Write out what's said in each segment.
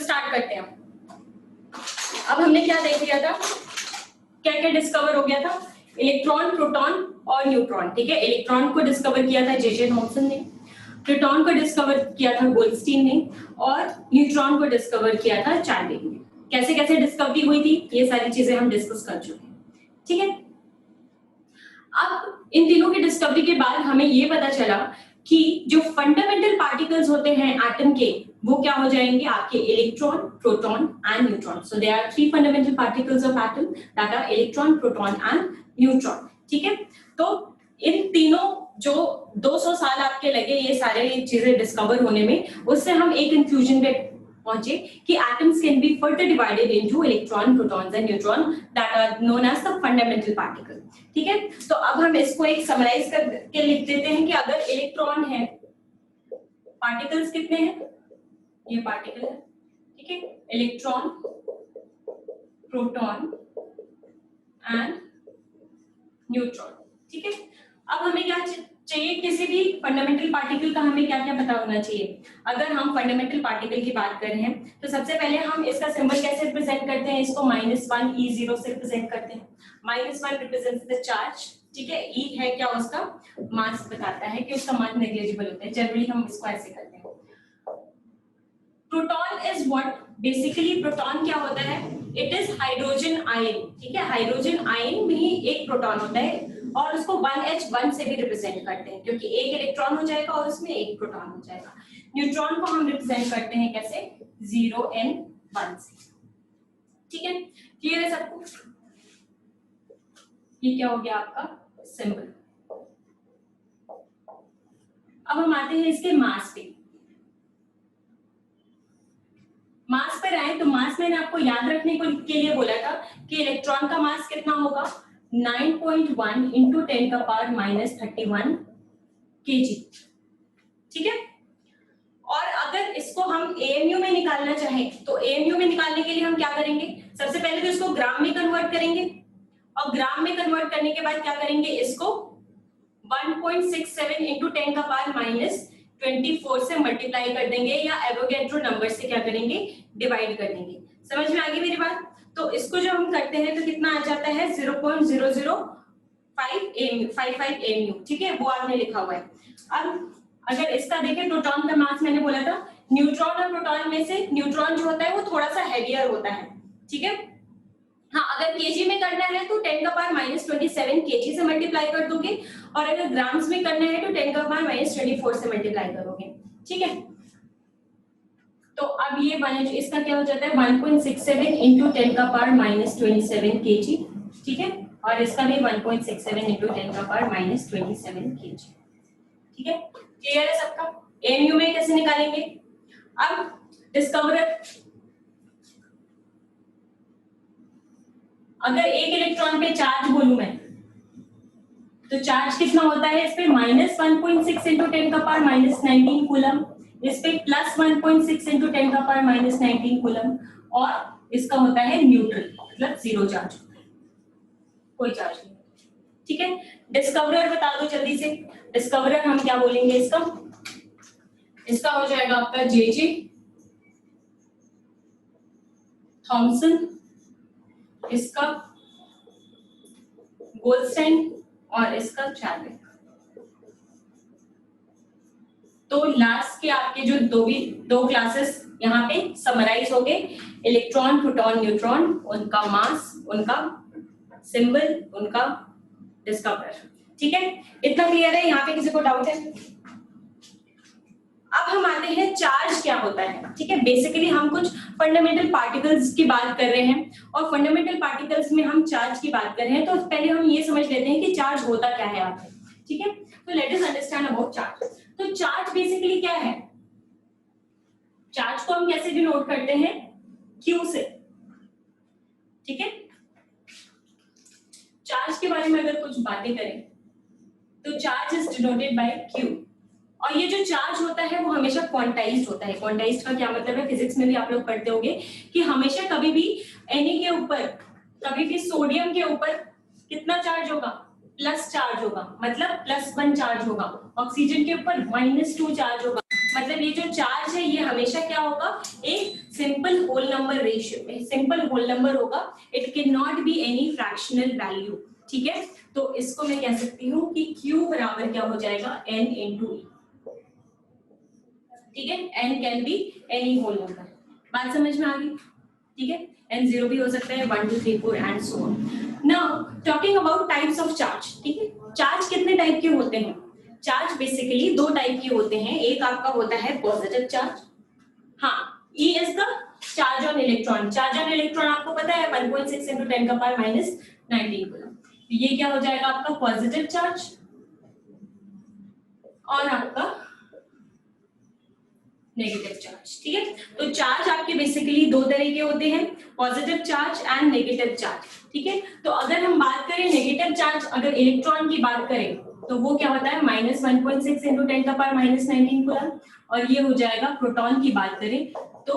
Start करते हैं। अब हमने क्या देख लिया था, क्या क्या डिस्कवर हो गया था, इलेक्ट्रॉन, प्रोटॉन और न्यूट्रॉन। ठीक है, इलेक्ट्रॉन को डिस्कवर किया था जे थॉमसन ने, प्रोटॉन को डिस्कवर किया था गोल्डस्टीन ने, और न्यूट्रॉन को डिस्कवर किया था चार्लिक ने। कैसे कैसे डिस्कवरी हुई थी ये सारी चीजें हम डिस्कस कर चुके हैं। ठीक है, अब इन तीनों की डिस्कवरी के बाद हमें ये पता चला कि जो फंडामेंटल पार्टिकल्स होते हैं एटम के, वो क्या हो जाएंगे आपके, electron, proton and neutron. So there are three fundamental particles of atom that are electron, proton and neutron. ठीक है, तो इन तीनों जो 200 साल आपके लगे ये सारे चीजें डिस्कवर होने में, उससे हम एक कंक्लूजन पे पहुंचे कि atoms can be further divided into electron, protons and neutron that are known as the fundamental particle। ठीक है, तो अब हम इसको एक समराइज करके लिख देते हैं कि अगर इलेक्ट्रॉन है, पार्टिकल्स कितने हैं, ये पार्टिकल है। ठीक है, इलेक्ट्रॉन, प्रोटॉन एंड न्यूट्रॉन। ठीक है, अब हमें क्या चाहिए, किसी भी फंडामेंटल पार्टिकल का हमें क्या क्या पता होना चाहिए। अगर हम फंडामेंटल पार्टिकल की बात कर रहे हैं तो सबसे पहले हम इसका सिंबल कैसे रिप्रेजेंट करते हैं, इसको -1 E0 से रिप्रेजेंट करते हैं। -1 रिप्रेजेंट्स द चार्ज। ठीक है, E है क्या, उसका मास बताता है कि उसका मास नेग्लिजिबल होता है, जनरली हम इसको ऐसे करते हैं। Proton is what, basically proton क्या होता है, इट इज हाइड्रोजन आयन। ठीक है, हाइड्रोजन आयन भी एक प्रोटॉन होता है और उसको 1H1 से भी रिप्रेजेंट करते हैं क्योंकि एक इलेक्ट्रॉन हो जाएगा और उसमें एक प्रोटॉन हो जाएगा। न्यूट्रॉन को हम रिप्रेजेंट करते हैं कैसे, 0N1 से। ठीक है, क्लियर है सबको, ये क्या हो गया आपका सिंबल। अब हम आते हैं इसके मास पे। मास पर आए तो मास मैंने आपको याद रखने के लिए बोला था कि इलेक्ट्रॉन का मास कितना होगा, 9.1 into 10 का पावर -31 kg। ठीक है, और अगर इसको हम AMU में निकालना चाहें तो AMU में निकालने के लिए हम क्या करेंगे, सबसे पहले तो इसको ग्राम में कन्वर्ट करेंगे और ग्राम में कन्वर्ट करने के बाद क्या करेंगे, इसको 1.67 into 10 का पावर -24 से मल्टीप्लाई कर देंगे या एवोगैड्रो नंबर से क्या करेंगे, डिवाइड कर देंगे। समझ में आ गई मेरी बात। तो इसको जो हम करते हैं तो कितना आ जाता है, 0.005 AMU। ठीक है, वो आपने लिखा हुआ है। अब अगर इसका देखें, प्रोटॉन का मास मैंने बोला था, न्यूट्रॉन और प्रोटॉन में से न्यूट्रॉन जो होता है वो थोड़ा सा हैवियर होता है। ठीक है, हाँ, अगर केजी में करना है तो 10 का पावर -27 केजी से मल्टीप्लाई कर दोगे और अगर ग्राम्स में करना है तो 10 का पावर -24 से मल्टीप्लाई करोगे। ठीक है, तो अब ये बने, इसका क्या हो जाता है 1.67 into 10 का पावर -27 kg। ठीक है, और इसका भी 1.67 into 10 का पावर -27 kg। ठीक है, क्लियर है सबका। एमयू में कैसे निकालेंगे, अब डिस्कवरर, अगर एक इलेक्ट्रॉन पे चार्ज बोलूं मैं तो चार्ज कितना होता है, इस पे -1.6 into 10 का पावर -19 कूलम, इस पे +1.6 into 10 का पावर -19 कूलम, और इसका होता है न्यूट्रल, मतलब जीरो चार्ज होता है, कोई चार्ज नहीं। ठीक है, डिस्कवरर बता दो जल्दी से। डिस्कवरर हम क्या बोलेंगे, इसका हो जाएगा आपका जे थॉमसन, इसका गोल्डस्टाइन और इसका चार्लिक। तो लास्ट के आपके जो दो क्लासेस यहाँ पे समराइज हो गए, इलेक्ट्रॉन, प्रोटॉन, न्यूट्रॉन, उनका मास, उनका सिंबल, उनका डिस्कवरर। ठीक है, इतना क्लियर है, यहाँ पे किसी को डाउट है। अब हम आते हैं चार्ज क्या होता है। ठीक है, बेसिकली हम कुछ फंडामेंटल पार्टिकल्स की बात कर रहे हैं और फंडामेंटल पार्टिकल्स में हम चार्ज की बात कर रहे हैं, तो पहले हम ये समझ लेते हैं कि चार्ज होता क्या है आपको। ठीक है, तो let us understand about charge. तो चार्ज बेसिकली क्या है, चार्ज को हम कैसे डिनोट करते हैं, Q से। ठीक है, चार्ज के बारे में अगर कुछ बातें करें तो charge is denoted by Q, और ये जो चार्ज होता है वो हमेशा क्वांटाइज्ड होता है। क्वांटाइज्ड का क्या मतलब है, फिजिक्स में भी आप लोग पढ़ते होंगे कि हमेशा कभी भी Na के ऊपर, कभी भी सोडियम के ऊपर कितना चार्ज होगा, प्लस चार्ज होगा, मतलब +1 चार्ज होगा। ऑक्सीजन के ऊपर -2 चार्ज होगा, मतलब ये जो चार्ज है ये हमेशा क्या होगा, एक सिंपल होल नंबर रेशियो में, सिंपल होल नंबर होगा, it can not be any fractional value. ठीक है, तो इसको मैं कह सकती हूँ कि Q बराबर क्या हो जाएगा, n into E। ठीक है, n can be any whole number. बात समझ में आ गई? ठीक है, n 0 भी हो सकता है, 1 2 3 4 and so on. Now talking about types of charge. ठीक है, चार्ज कितने टाइप के होते हैं? चार्ज बेसिकली दो टाइप के होते हैं। एक आपका होता है पॉजिटिव चार्ज, हाँ, E is the charge on electron. Charge on electron आपको पता है 1.6 into 10 का पावर -19 कूलम। ये क्या हो जाएगा आपका पॉजिटिव चार्ज, और आपका नेगेटिव चार्ज। ठीक है, तो चार्ज आपके बेसिकली दो तरह के होते हैं, positive charge and negative charge. ठीक है, तो अगर हम बात करें नेगेटिव चार्ज, अगर इलेक्ट्रॉन की बात करें तो वो क्या होता है -1.6 into 10 का पावर -19 कूलम, और ये हो जाएगा प्रोटॉन की बात करें तो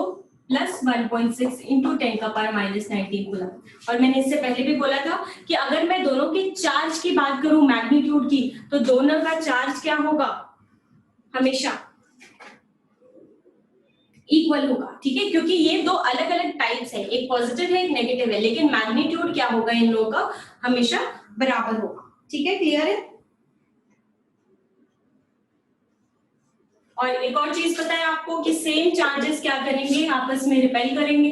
+1.6 into 10 का पावर -19 कूलम। और मैंने इससे पहले भी बोला था कि अगर मैं दोनों के चार्ज की बात करूं, मैग्नीट्यूड की, तो दोनों का चार्ज क्या होगा, हमेशा इक्वल होगा। ठीक है, क्योंकि ये दो अलग अलग टाइप्स है, एक पॉजिटिव है एक नेगेटिव है, लेकिन मैग्नीट्यूड क्या होगा इन लोगों का, हमेशा बराबर होगा। ठीक है, क्लियर है? और एक और चीज पता है आपको कि सेम चार्जेस क्या करेंगे, आपस में रिपेल करेंगे,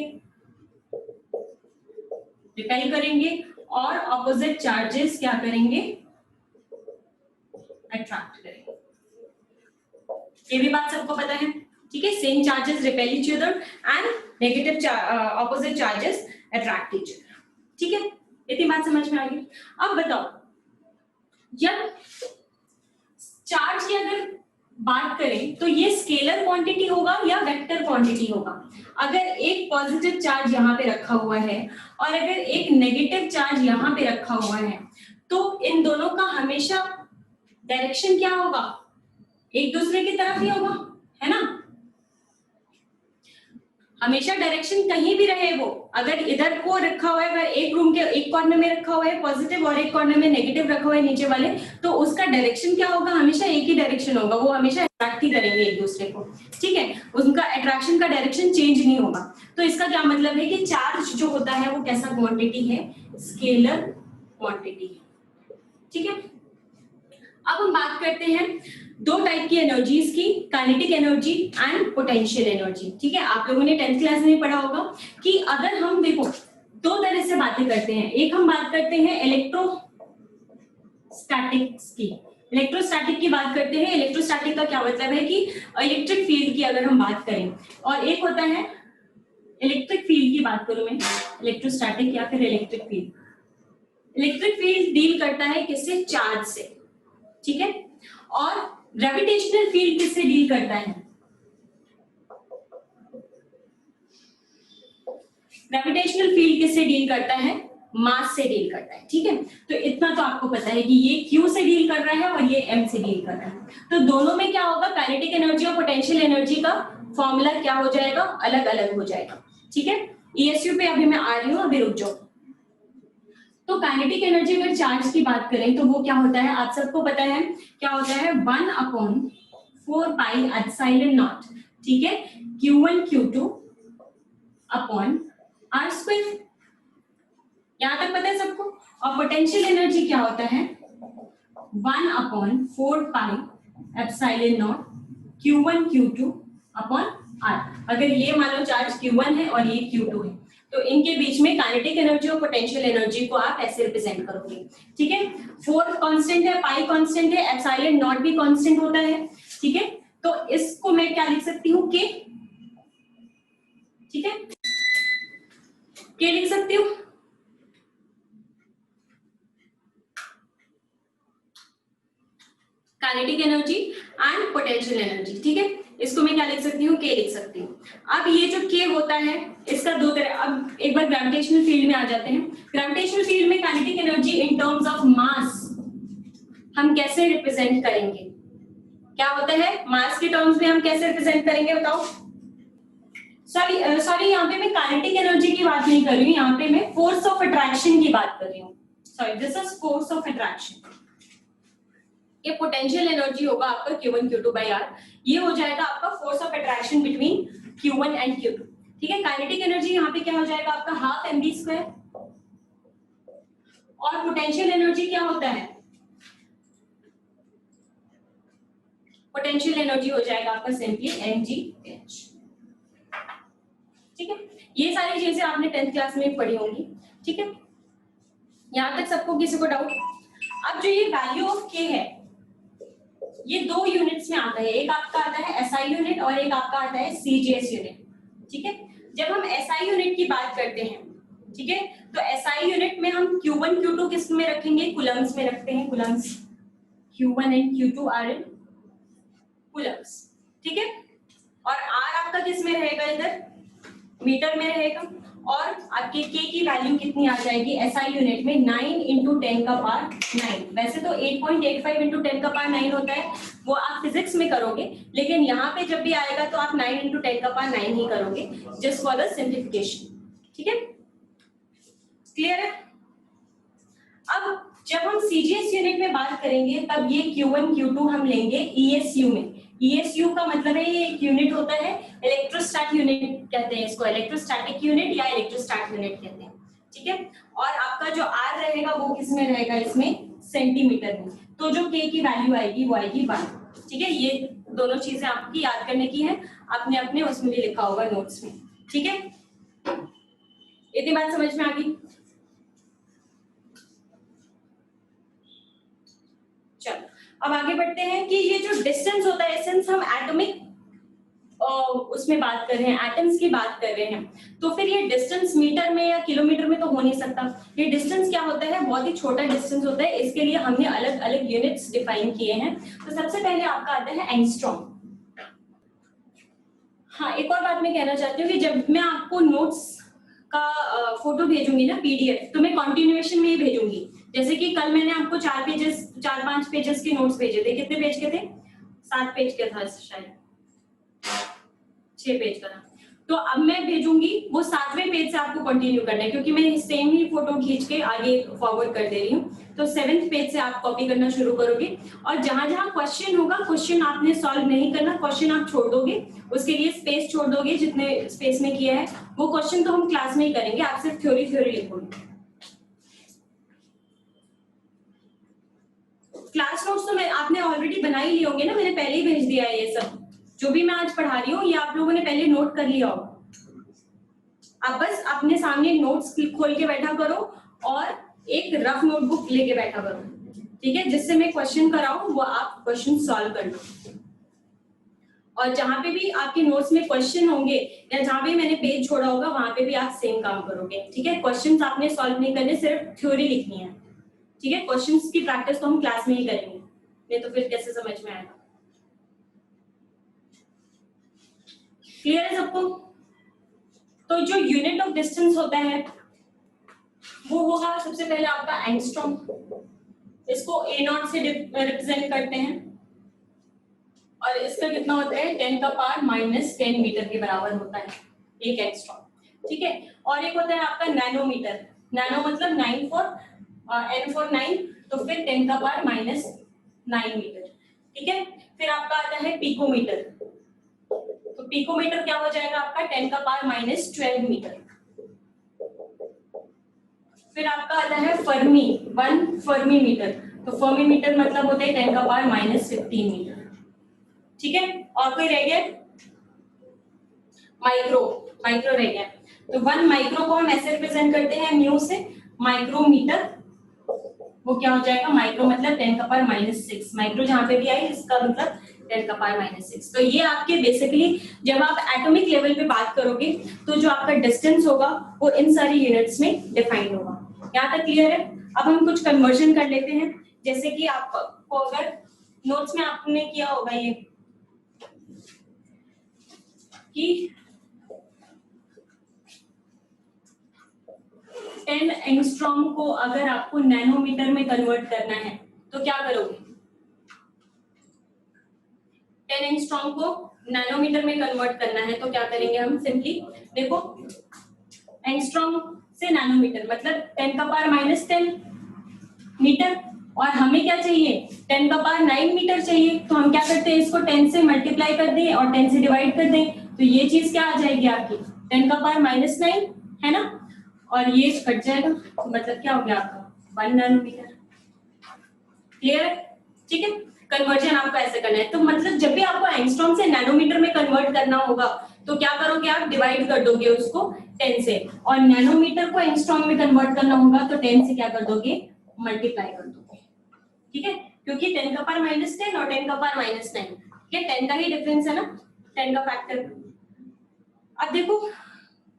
रिपेल करेंगे, और ऑपोजिट चार्जेस क्या करेंगे, अट्रैक्ट करेंगे। ये भी बात सबको पता है। ठीक है, same charges repel each other and negative opposite charges attract each other. ठीक है, इतनी बात समझ में आ गई? अब बताओ, जब चार्ज की अगर बात करें तो ये स्केलर क्वांटिटी होगा या वेक्टर क्वांटिटी होगा? अगर एक पॉजिटिव चार्ज यहाँ पे रखा हुआ है और अगर एक नेगेटिव चार्ज यहाँ पे रखा हुआ है, तो इन दोनों का हमेशा डायरेक्शन क्या होगा, एक दूसरे की तरफ ही होगा, है ना? हमेशा डायरेक्शन कहीं भी रहे वो, अगर इधर को रखा हुआ है, अगर एक रूम के एक कॉर्नर में रखा हुआ है पॉजिटिव और एक कॉर्नर में नेगेटिव रखा हुआ है नीचे वाले, तो उसका डायरेक्शन क्या होगा, हमेशा एक ही डायरेक्शन होगा, वो हमेशा अट्रैक्ट ही करेंगे एक दूसरे को। ठीक है, उनका अट्रैक्शन का डायरेक्शन चेंज नहीं होगा। तो इसका क्या मतलब है कि चार्ज जो होता है वो कैसा क्वांटिटी है, स्केलर क्वांटिटी है। ठीक है, अब हम बात करते हैं दो टाइप की एनर्जीज की, kinetic energy and potential energy. ठीक है, आप लोगों ने 10th क्लास में पढ़ा होगा कि अगर हम देखो दो तरह से बातें करते हैं, एक हम बात करते हैं इलेक्ट्रोस्टैटिक्स की, इलेक्ट्रोस्टैटिक की बात करते हैं। इलेक्ट्रोस्टैटिक का क्या मतलब है कि इलेक्ट्रिक फील्ड की अगर हम बात करें, और एक होता है इलेक्ट्रिक फील्ड की बात करूं मैं, इलेक्ट्रोस्टैटिक या फिर electric field. Electric field deal करता है किससे, चार्ज से। ठीक है, और ग्रेविटेशनल फील्ड किससे डील करता है, ग्रेविटेशनल फील्ड किससे डील करता है, मास से डील करता है। ठीक है, तो इतना तो आपको पता है कि ये Q से डील कर रहा है और ये M से डील कर रहा है। तो दोनों में क्या होगा, काइनेटिक एनर्जी और पोटेंशियल एनर्जी का फॉर्मूला क्या हो जाएगा, अलग अलग हो जाएगा। ठीक है, ESU पे अभी मैं आ रही हूँ, अभी रुक जाओ। तो काइनेटिक एनर्जी अगर चार्ज की बात करें तो वो क्या होता है, आप सबको पता है क्या होता है, 1/4 पाई एप्सिलॉन नॉट। ठीक है, Q1 Q2 upon R square, यहां तक पता है सबको। और पोटेंशियल एनर्जी क्या होता है, 1/4 pi epsilon not Q1 Q2 upon R। अगर ये मान लो चार्ज Q1 है और ये Q2 है, तो इनके बीच में काइनेटिक एनर्जी और पोटेंशियल एनर्जी को आप ऐसे रिप्रेजेंट करोगे। ठीक है, 4 कांस्टेंट है, पाई कांस्टेंट है, एप्सिलॉन नॉट भी कांस्टेंट होता है। ठीक है, तो इसको मैं क्या लिख सकती हूँ, के। ठीक है, के लिख सकती हूँ। Kinetic energy and potential energy. ठीक है, इसको मैं क्या लिख सकती हूँ, के लिख सकती हूँ। अब ये जो के होता है इसका दो तरह, अब एक बार ग्रेविटेशनल फील्ड में आ जाते हैं। ग्रेविटेशनल फील्ड में kinetic energy in terms of mass हम कैसे रिप्रेजेंट करेंगे, क्या होता है, मास के टर्म्स में हम कैसे रिप्रेजेंट करेंगे बताओ। सॉरी यहाँ पे मैं काइनेटिक एनर्जी की बात नहीं कर रही हूँ, यहाँ पे मैं फोर्स ऑफ अट्रैक्शन की बात कर रही हूँ। Sorry, this is force of attraction. ये पोटेंशियल एनर्जी होगा आपका Q1 Q2 by R। ये हो जाएगा आपका force of attraction between Q1 and Q2। ठीक है, काइनेटिक एनर्जी यहाँ पे क्या हो जाएगा आपका हाफ mv²। और पोटेंशियल एनर्जी क्या होता है, पोटेंशियल एनर्जी हो जाएगा आपका सिंपली mgh। ठीक है, ये सारी चीजें आपने 10th क्लास में पढ़ी होंगी। ठीक है, यहां तक सबको किसी को डाउट? अब जो ये वैल्यू ऑफ k है ये दो यूनिट्स में आता है, एक आपका आता है SI यूनिट और एक आपका आता है CGS यूनिट। ठीक है, जब हम SI यूनिट की बात करते हैं, ठीक है, तो SI यूनिट में हम Q1 Q2 किस में रखेंगे, कूलम्स में रखते हैं, coulombs. Q1 and Q2 are in coulombs. ठीक है, और R आपका किस में रहेगा, इधर मीटर में रहेगा। और आपके K की वैल्यू कितनी आ जाएगी SI यूनिट में, 9 × 10⁹ वैसे तो 8.85 × 10⁹ होता है, वो आप फिजिक्स में करोगे, लेकिन यहाँ पे जब भी आएगा तो आप 9 × 10⁹ ही करोगे, जस्ट फॉर द सिंप्लीफिकेशन। ठीक है, क्लियर है? अब जब हम CGS यूनिट में बात करेंगे तब ये Q1 Q2 हम लेंगे ESU में। ESU का मतलब है ये एक यूनिट होता है, इलेक्ट्रोस्टैट यूनिट कहते हैं इसको, इलेक्ट्रोस्टैटिक यूनिट या इलेक्ट्रोस्टैट यूनिट कहते हैं। ठीक है, और आपका जो R रहेगा वो किस में रहेगा, इसमें सेंटीमीटर में। तो जो K की वैल्यू आएगी वो आएगी 1। ठीक है, ये दोनों चीजें आपकी याद करने की है, आपने अपने उसमें भी लिखा होगा नोट्स में। ठीक है, इतनी बात समझ में आ गई? चलो अब आगे बढ़ते हैं कि ये जो डिस्टेंस होता है, सिंस हम एटॉमिक उसमें बात कर रहे हैं, एटम्स की बात कर रहे हैं, तो फिर ये डिस्टेंस मीटर में या किलोमीटर में तो हो नहीं सकता। ये डिस्टेंस क्या होता है, बहुत ही छोटा डिस्टेंस होता है, इसके लिए हमने अलग अलग यूनिट्स डिफाइन किए हैं। तो सबसे पहले आपका आता है एंगस्ट्रॉम। हाँ, एक और बात मैं कहना चाहती हूँ कि जब मैं आपको नोट्स का फोटो भेजूंगी ना, PDF, तो मैं कंटिन्यूएशन में ही भेजूंगी। जैसे कि कल मैंने आपको 4-5 पेजेस के नोट्स भेजे थे। कितने पेज के थे? 7 पेज का था शायद, 6 पेज का था। तो अब मैं भेजूंगी वो 7वें पेज से आपको कंटिन्यू करना है, क्योंकि मैं सेम ही फोटो खींच के आगे फॉरवर्ड कर दे रही हूँ। तो 7th पेज से आप कॉपी करना शुरू करोगे, और जहां जहां क्वेश्चन होगा, क्वेश्चन आपने सॉल्व नहीं करना, क्वेश्चन आप छोड़ दोगे, उसके लिए स्पेस छोड़ दोगे, जितने स्पेस में किया है वो क्वेश्चन तो हम क्लास में ही करेंगे, आप सिर्फ थ्योरी लिखोगे। क्लास नोट्स तो मैं आपने ऑलरेडी बना ही लिए होंगे ना, मैंने पहले ही भेज दिया है। ये सब जो भी मैं आज पढ़ा रही हूँ ये आप लोगों ने पहले नोट कर लिया होगा। आप बस अपने सामने नोट्स खोल के बैठा करो और एक रफ नोटबुक लेके बैठा करो, ठीक है, जिससे मैं क्वेश्चन कराऊं वो आप क्वेश्चन सॉल्व कर लो। और जहां पे भी आपके नोट्स में क्वेश्चन होंगे या जहां पे मैंने पेज छोड़ा होगा वहां पे भी आप सेम काम करोगे। ठीक है, क्वेश्चंस आपने सॉल्व नहीं करने, सिर्फ थ्योरी लिखनी है। ठीक है, क्वेश्चंस की प्रैक्टिस तो हम क्लास में ही करेंगे, नहीं तो फिर कैसे समझ में आएगा। क्लियर है सबको? तो जो यूनिट ऑफ डिस्टेंस होता है वो होगा सबसे पहले आपका एंगस्ट्रॉम। इसको A0 से रिप्रेजेंट करते हैं, और इसका कितना होता है 10⁻⁻10 मीटर के बराबर होता है एक एंगस्ट्रॉम। ठीक है, और एक होता है आपका नैनोमीटर। नैनो मतलब 9 फॉर N फॉर 9, तो फिर 10⁻⁻9 मीटर। ठीक है, फिर आपका आता है पिकोमीटर। तो पिकोमीटर क्या हो जाएगा आपका 10⁻⁻12 मीटर। फिर आपका आता है फर्मी, 1 फर्मी मीटर। तो फर्मी मीटर मतलब होता है 10⁻⁻15 मीटर। ठीक है, और कोई रह गया? माइक्रो रह गया। तो 1 माइक्रो को हम ऐसे रिप्रेजेंट करते हैं म्यू से, माइक्रोमीटर वो क्या हो जाएगा, माइक्रो मतलब 10⁻⁻6। माइक्रो जहां पे भी आई इसका मतलब 10⁻⁻6। तो ये आपके बेसिकली जब आप एटॉमिक लेवल पे बात करोगे तो जो आपका डिस्टेंस होगा वो इन सारी यूनिट्स में डिफाइंड होगा। यहाँ तक क्लियर है? अब हम कुछ कन्वर्जन कर लेते हैं, जैसे कि आपको अगर नोट्स में आपने किया होगा ये कि 10 एंगस्ट्रॉम को अगर आपको नैनोमीटर में कन्वर्ट करना है तो क्या करोगे? 10 एंगस्ट्रॉम को नैनोमीटर में कन्वर्ट करना है तो क्या करेंगे हम? सिंपली देखो, एंगस्ट्रॉम से नैनोमीटर मतलब 10⁻10 मीटर, और हमें क्या चाहिए 10 का पावर 9 मीटर चाहिए, तो हम क्या करते हैं इसको 10 से मल्टीप्लाई कर दें और 10 से डिवाइड कर दें, तो ये चीज क्या आ जाएगी आपकी 10 का पावर -9 है ना, और ये कट जाएगा, तो मतलब क्या हो गया आपका 1 नैनोमीटर। क्लियर है? ठीक है, कन्वर्जन आपको ऐसे करना है। तो मतलब जब भी आपको एंगस्ट्रॉम से नैनोमीटर में कन्वर्ट करना होगा तो क्या करोगे आप डिवाइड कर दोगे उसको 10 से, और नैनोमीटर को एंगस्ट्रॉम में कन्वर्ट करना होगा तो 10 से क्या कर दोगे मल्टीप्लाई कर दोगे। ठीक है, क्योंकि 10 का पावर -10 और 10 का पावर -9, ये 10 का ही डिफरेंस है ना, 10 का फैक्टर। अब देखो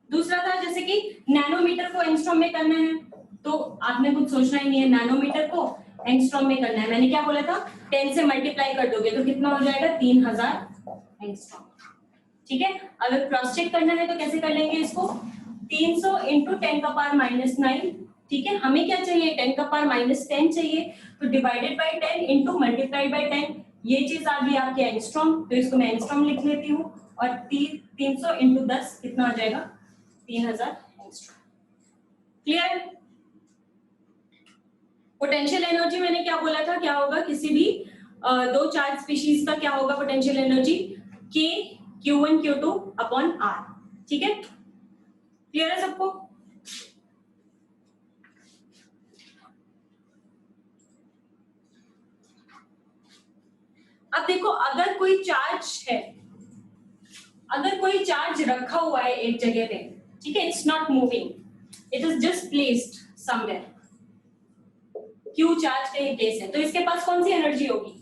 दूसरा था जैसे कि नैनोमीटर को एंगस्ट्रॉम में करना है, तो आपने कुछ सोचना ही नहीं है, नैनोमीटर को एंगस्ट्रॉम में करना है। मैंने क्या बोला था 10 से मल्टीप्लाई कर दोगे तो कितना हो जाएगा 3000 एंगस्ट्रॉम। ठीक है, अगर क्रॉस चेक करना है तो कैसे कर लेंगे इसको 300 इंटू 10 का पावर -9। ठीक है, हमें क्या चाहिए 10 का पावर -10 चाहिए, तो divided by 10 into multiplied by 10, ये चीज आ गई आपकी एंगस्ट्रॉम, तो इसको मैं एंगस्ट्रॉम लिख लेती हूँ, और 300 इंटू 10 कितना हो जाएगा 3000 एंगस्ट्रॉम। क्लियर? पोटेंशियल एनर्जी मैंने क्या बोला था, क्या होगा किसी भी दो चार्ज स्पीशीज का क्या होगा potential energy K Q1 Q2 upon R। ठीक है, क्लियर है सबको? अब देखो अगर कोई चार्ज है, अगर कोई चार्ज रखा हुआ है एक जगह पे, ठीक है, it's not moving, it is just placed somewhere, Q charge कहीं प्लेस है, तो इसके पास कौन सी एनर्जी होगी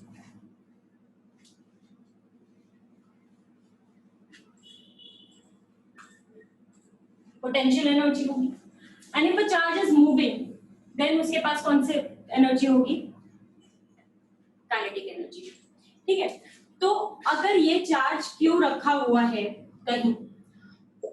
पोटेंशियल एनर्जी होगी। And if a charge is moving then उसके पास कौन सी एनर्जी होगी काइनेटिक एनर्जी। ठीक है, तो अगर ये चार्ज Q रखा हुआ है कहीं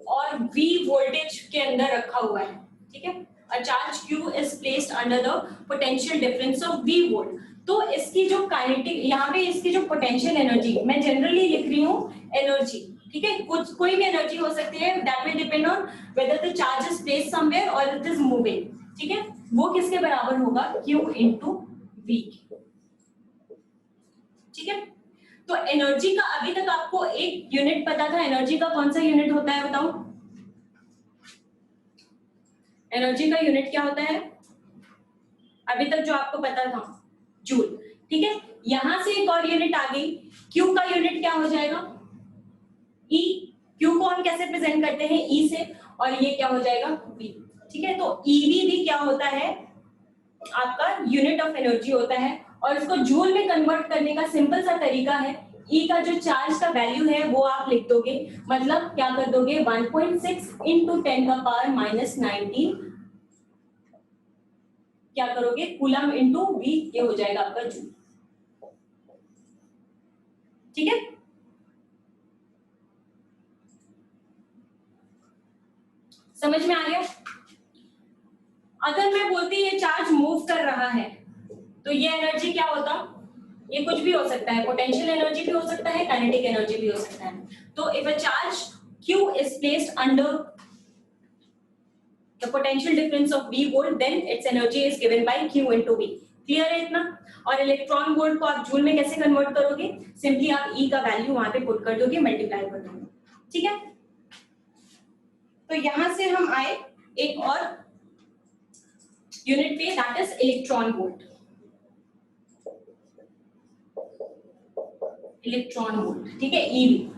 और V वोल्टेज के अंदर रखा हुआ है, ठीक है, a charge Q is placed under the potential difference of V volt, तो इसकी जो काइनेटिक यहाँ पे इसकी जो पोटेंशियल एनर्जी मैं जनरली लिख रही हूँ एनर्जी, ठीक है, कुछ कोई भी एनर्जी हो सकती है, that will depend on whether the charge is placed somewhere और इट इज मूविंग। ठीक है, वो किसके बराबर होगा Q into V। ठीक है, तो एनर्जी का अभी तक आपको एक यूनिट पता था, एनर्जी का कौन सा यूनिट होता है बताओ, एनर्जी का यूनिट क्या होता है अभी तक जो आपको पता था जूल। ठीक है, यहां से एक और यूनिट आ गई, Q का यूनिट क्या हो जाएगा E। Q को हम कैसे प्रेजेंट करते हैं E से, और ये क्या हो जाएगा V। ठीक है, तो EV भी क्या होता है आपका यूनिट ऑफ एनर्जी होता है, और इसको जूल में कन्वर्ट करने का सिंपल सा तरीका है, E का जो चार्ज का वैल्यू है वो आप लिख दोगे, मतलब क्या कर दोगे 1.6 इंटू 10 का पावर -19 क्या करोगे कूलम इंटू V, ये हो जाएगा आपका जूल। ठीक है, समझ में आ गया? अगर मैं बोलती ये चार्ज मूव कर रहा है तो ये एनर्जी क्या होता, ये कुछ भी हो सकता है, पोटेंशियल एनर्जी भी हो सकता है, काइनेटिक एनर्जी भी हो सकता है। तो if a charge Q is placed under the potential difference of V volt, then its energy is given by Q into V। Clear है इतना? और इलेक्ट्रॉन वोल्ट को आप जूल में कैसे कन्वर्ट करोगे, सिंपली आप E का वैल्यू वहां पे पुट कर दोगे, मल्टीप्लाई कर दोगे। ठीक है, तो यहां से हम आए एक और यूनिट पे, that is electron volt. Electron volt, ठीक है, ईवी।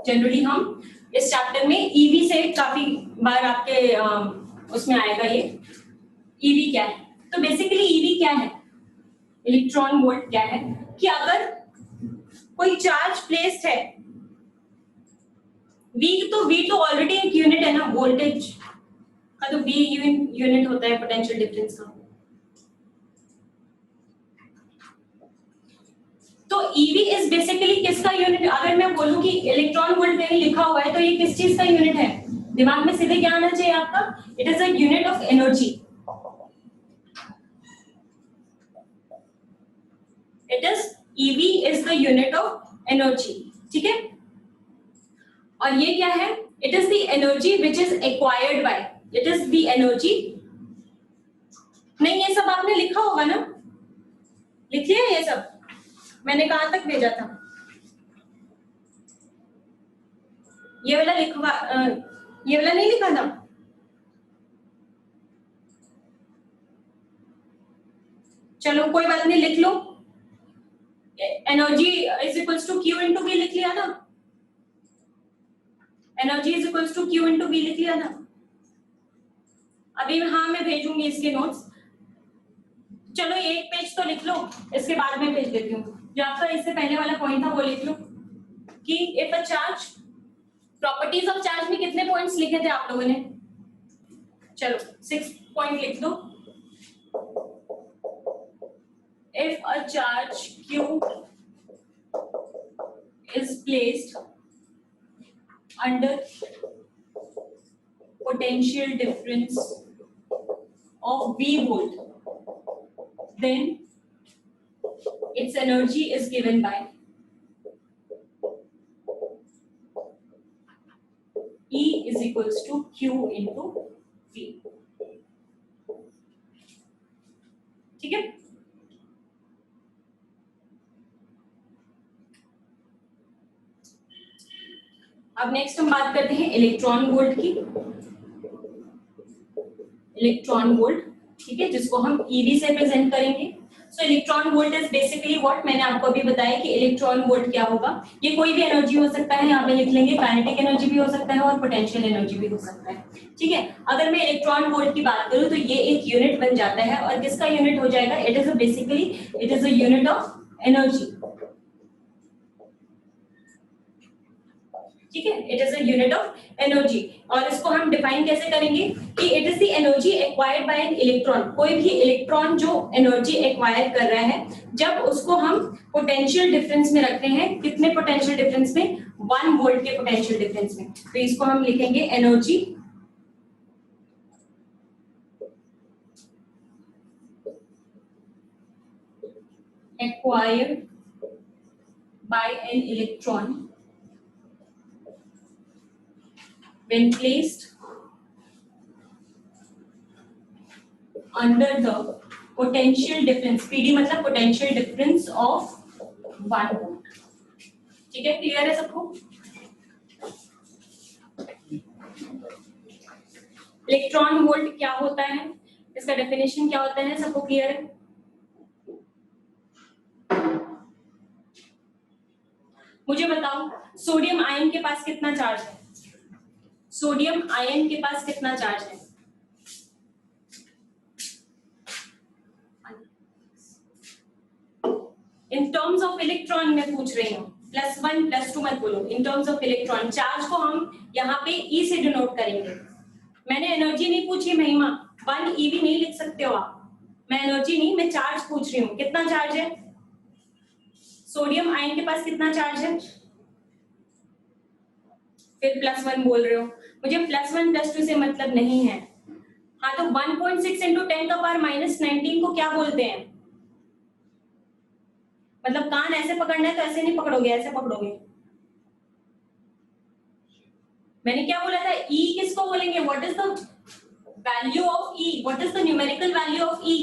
जनरली हम इस चैप्टर में ईवी से काफी बार आपके उसमें आएगा ये ईवी क्या है। तो बेसिकली ईवी क्या है, इलेक्ट्रॉन वोल्ट क्या है, कि अगर कोई चार्ज प्लेस्ड है, V तो ऑलरेडी एक यूनिट है ना वोल्टेज का, तो V यूनिट होता है पोटेंशियल डिफरेंस का। तो EV इज बेसिकली किसका यूनिट, अगर मैं बोलूं कि इलेक्ट्रॉन वोल्ट कहीं लिखा हुआ है तो ये किस चीज का यूनिट है, दिमाग में सीधे क्या आना चाहिए आपका, it is a unit of energy. It is EV is the unit of energy. ठीक है, और ये क्या है, it is the energy which is acquired by, it is the energy, नहीं ये सब आपने लिखा होगा ना, लिख लिया ये सब? मैंने कहाँ तक भेजा था? ये वाला लिखवा ये वाला नहीं लिखा था? चलो कोई बात नहीं, लिख लो। Energy is equals to Q into V लिख लिया ना? Energy is equals to Q into V लिख लिया ना? अभी हाँ मैं भेजूंगी इसके नोट्स। चलो एक पेज तो लिख लो, इसके बाद में भेज देती हूँ। जो आपका इससे पहले वाला पॉइंट था वो लिख लो कि if a charge, properties of charge में कितने पॉइंट्स लिखे थे आप लोगों ने? चलो 6 पॉइंट लिख दो। If a charge Q is placed under potential difference of V volt, then its energy is given by E is equals to Q into V. ठीक है? अब नेक्स्ट हम बात करते हैं इलेक्ट्रॉन वोल्ट की। इलेक्ट्रॉन वोल्ट, ठीक है, जिसको हम ईवी से प्रेजेंट करेंगे। सो electron volt is basically what, मैंने आपको अभी बताया कि इलेक्ट्रॉन वोल्ट क्या होगा। ये कोई भी एनर्जी हो सकता है, यहाँ पे लिख लेंगे काइनेटिक एनर्जी भी हो सकता है और पोटेंशियल एनर्जी भी हो सकता है। ठीक है, अगर मैं इलेक्ट्रॉन वोल्ट की बात करूँ तो ये एक यूनिट बन जाता है, और किसका यूनिट हो जाएगा? It is basically it is a unit of energy. ठीक है, it is a unit of energy. और इसको हम डिफाइन कैसे करेंगे कि it is the energy acquired by an electron. कोई भी इलेक्ट्रॉन जो एनर्जी एक्वायर कर रहा है, जब उसको हम पोटेंशियल डिफरेंस में रखते हैं, कितने पोटेंशियल डिफरेंस में? 1 वोल्ट के पोटेंशियल डिफरेंस में। तो इसको हम लिखेंगे energy acquired by an electron when placed under the potential difference, PD मतलब potential difference of 1 volt। ठीक है, क्लियर है सबको? इलेक्ट्रॉन वोल्ट क्या होता है, इसका डेफिनेशन क्या होता है, सबको क्लियर है? मुझे बताओ, सोडियम आयन के पास कितना चार्ज है? सोडियम आयन के पास कितना चार्ज है? इन टर्म्स ऑफ इलेक्ट्रॉन मैं पूछ रही हूँ, +1 +2 मत बोलो। In terms of electron charge को हम यहाँ पे E से डिनोट करेंगे। मैंने एनर्जी नहीं पूछी महिमा, 1 EV नहीं लिख सकते हो आप। मैं एनर्जी नहीं, मैं चार्ज पूछ रही हूँ। कितना चार्ज है सोडियम आयन के पास? कितना चार्ज है? फिर +1 बोल रहे हो। मुझे +1 +2 से मतलब नहीं है। हाँ, तो 1.6 इंटू 10⁻⁻19 को क्या बोलते हैं? मतलब कान ऐसे पकड़ना है तो ऐसे नहीं पकड़ोगे, ऐसे पकड़ोगे। मैंने क्या बोला था? E किसको बोलेंगे? What is the value of E? What is the numerical value of E?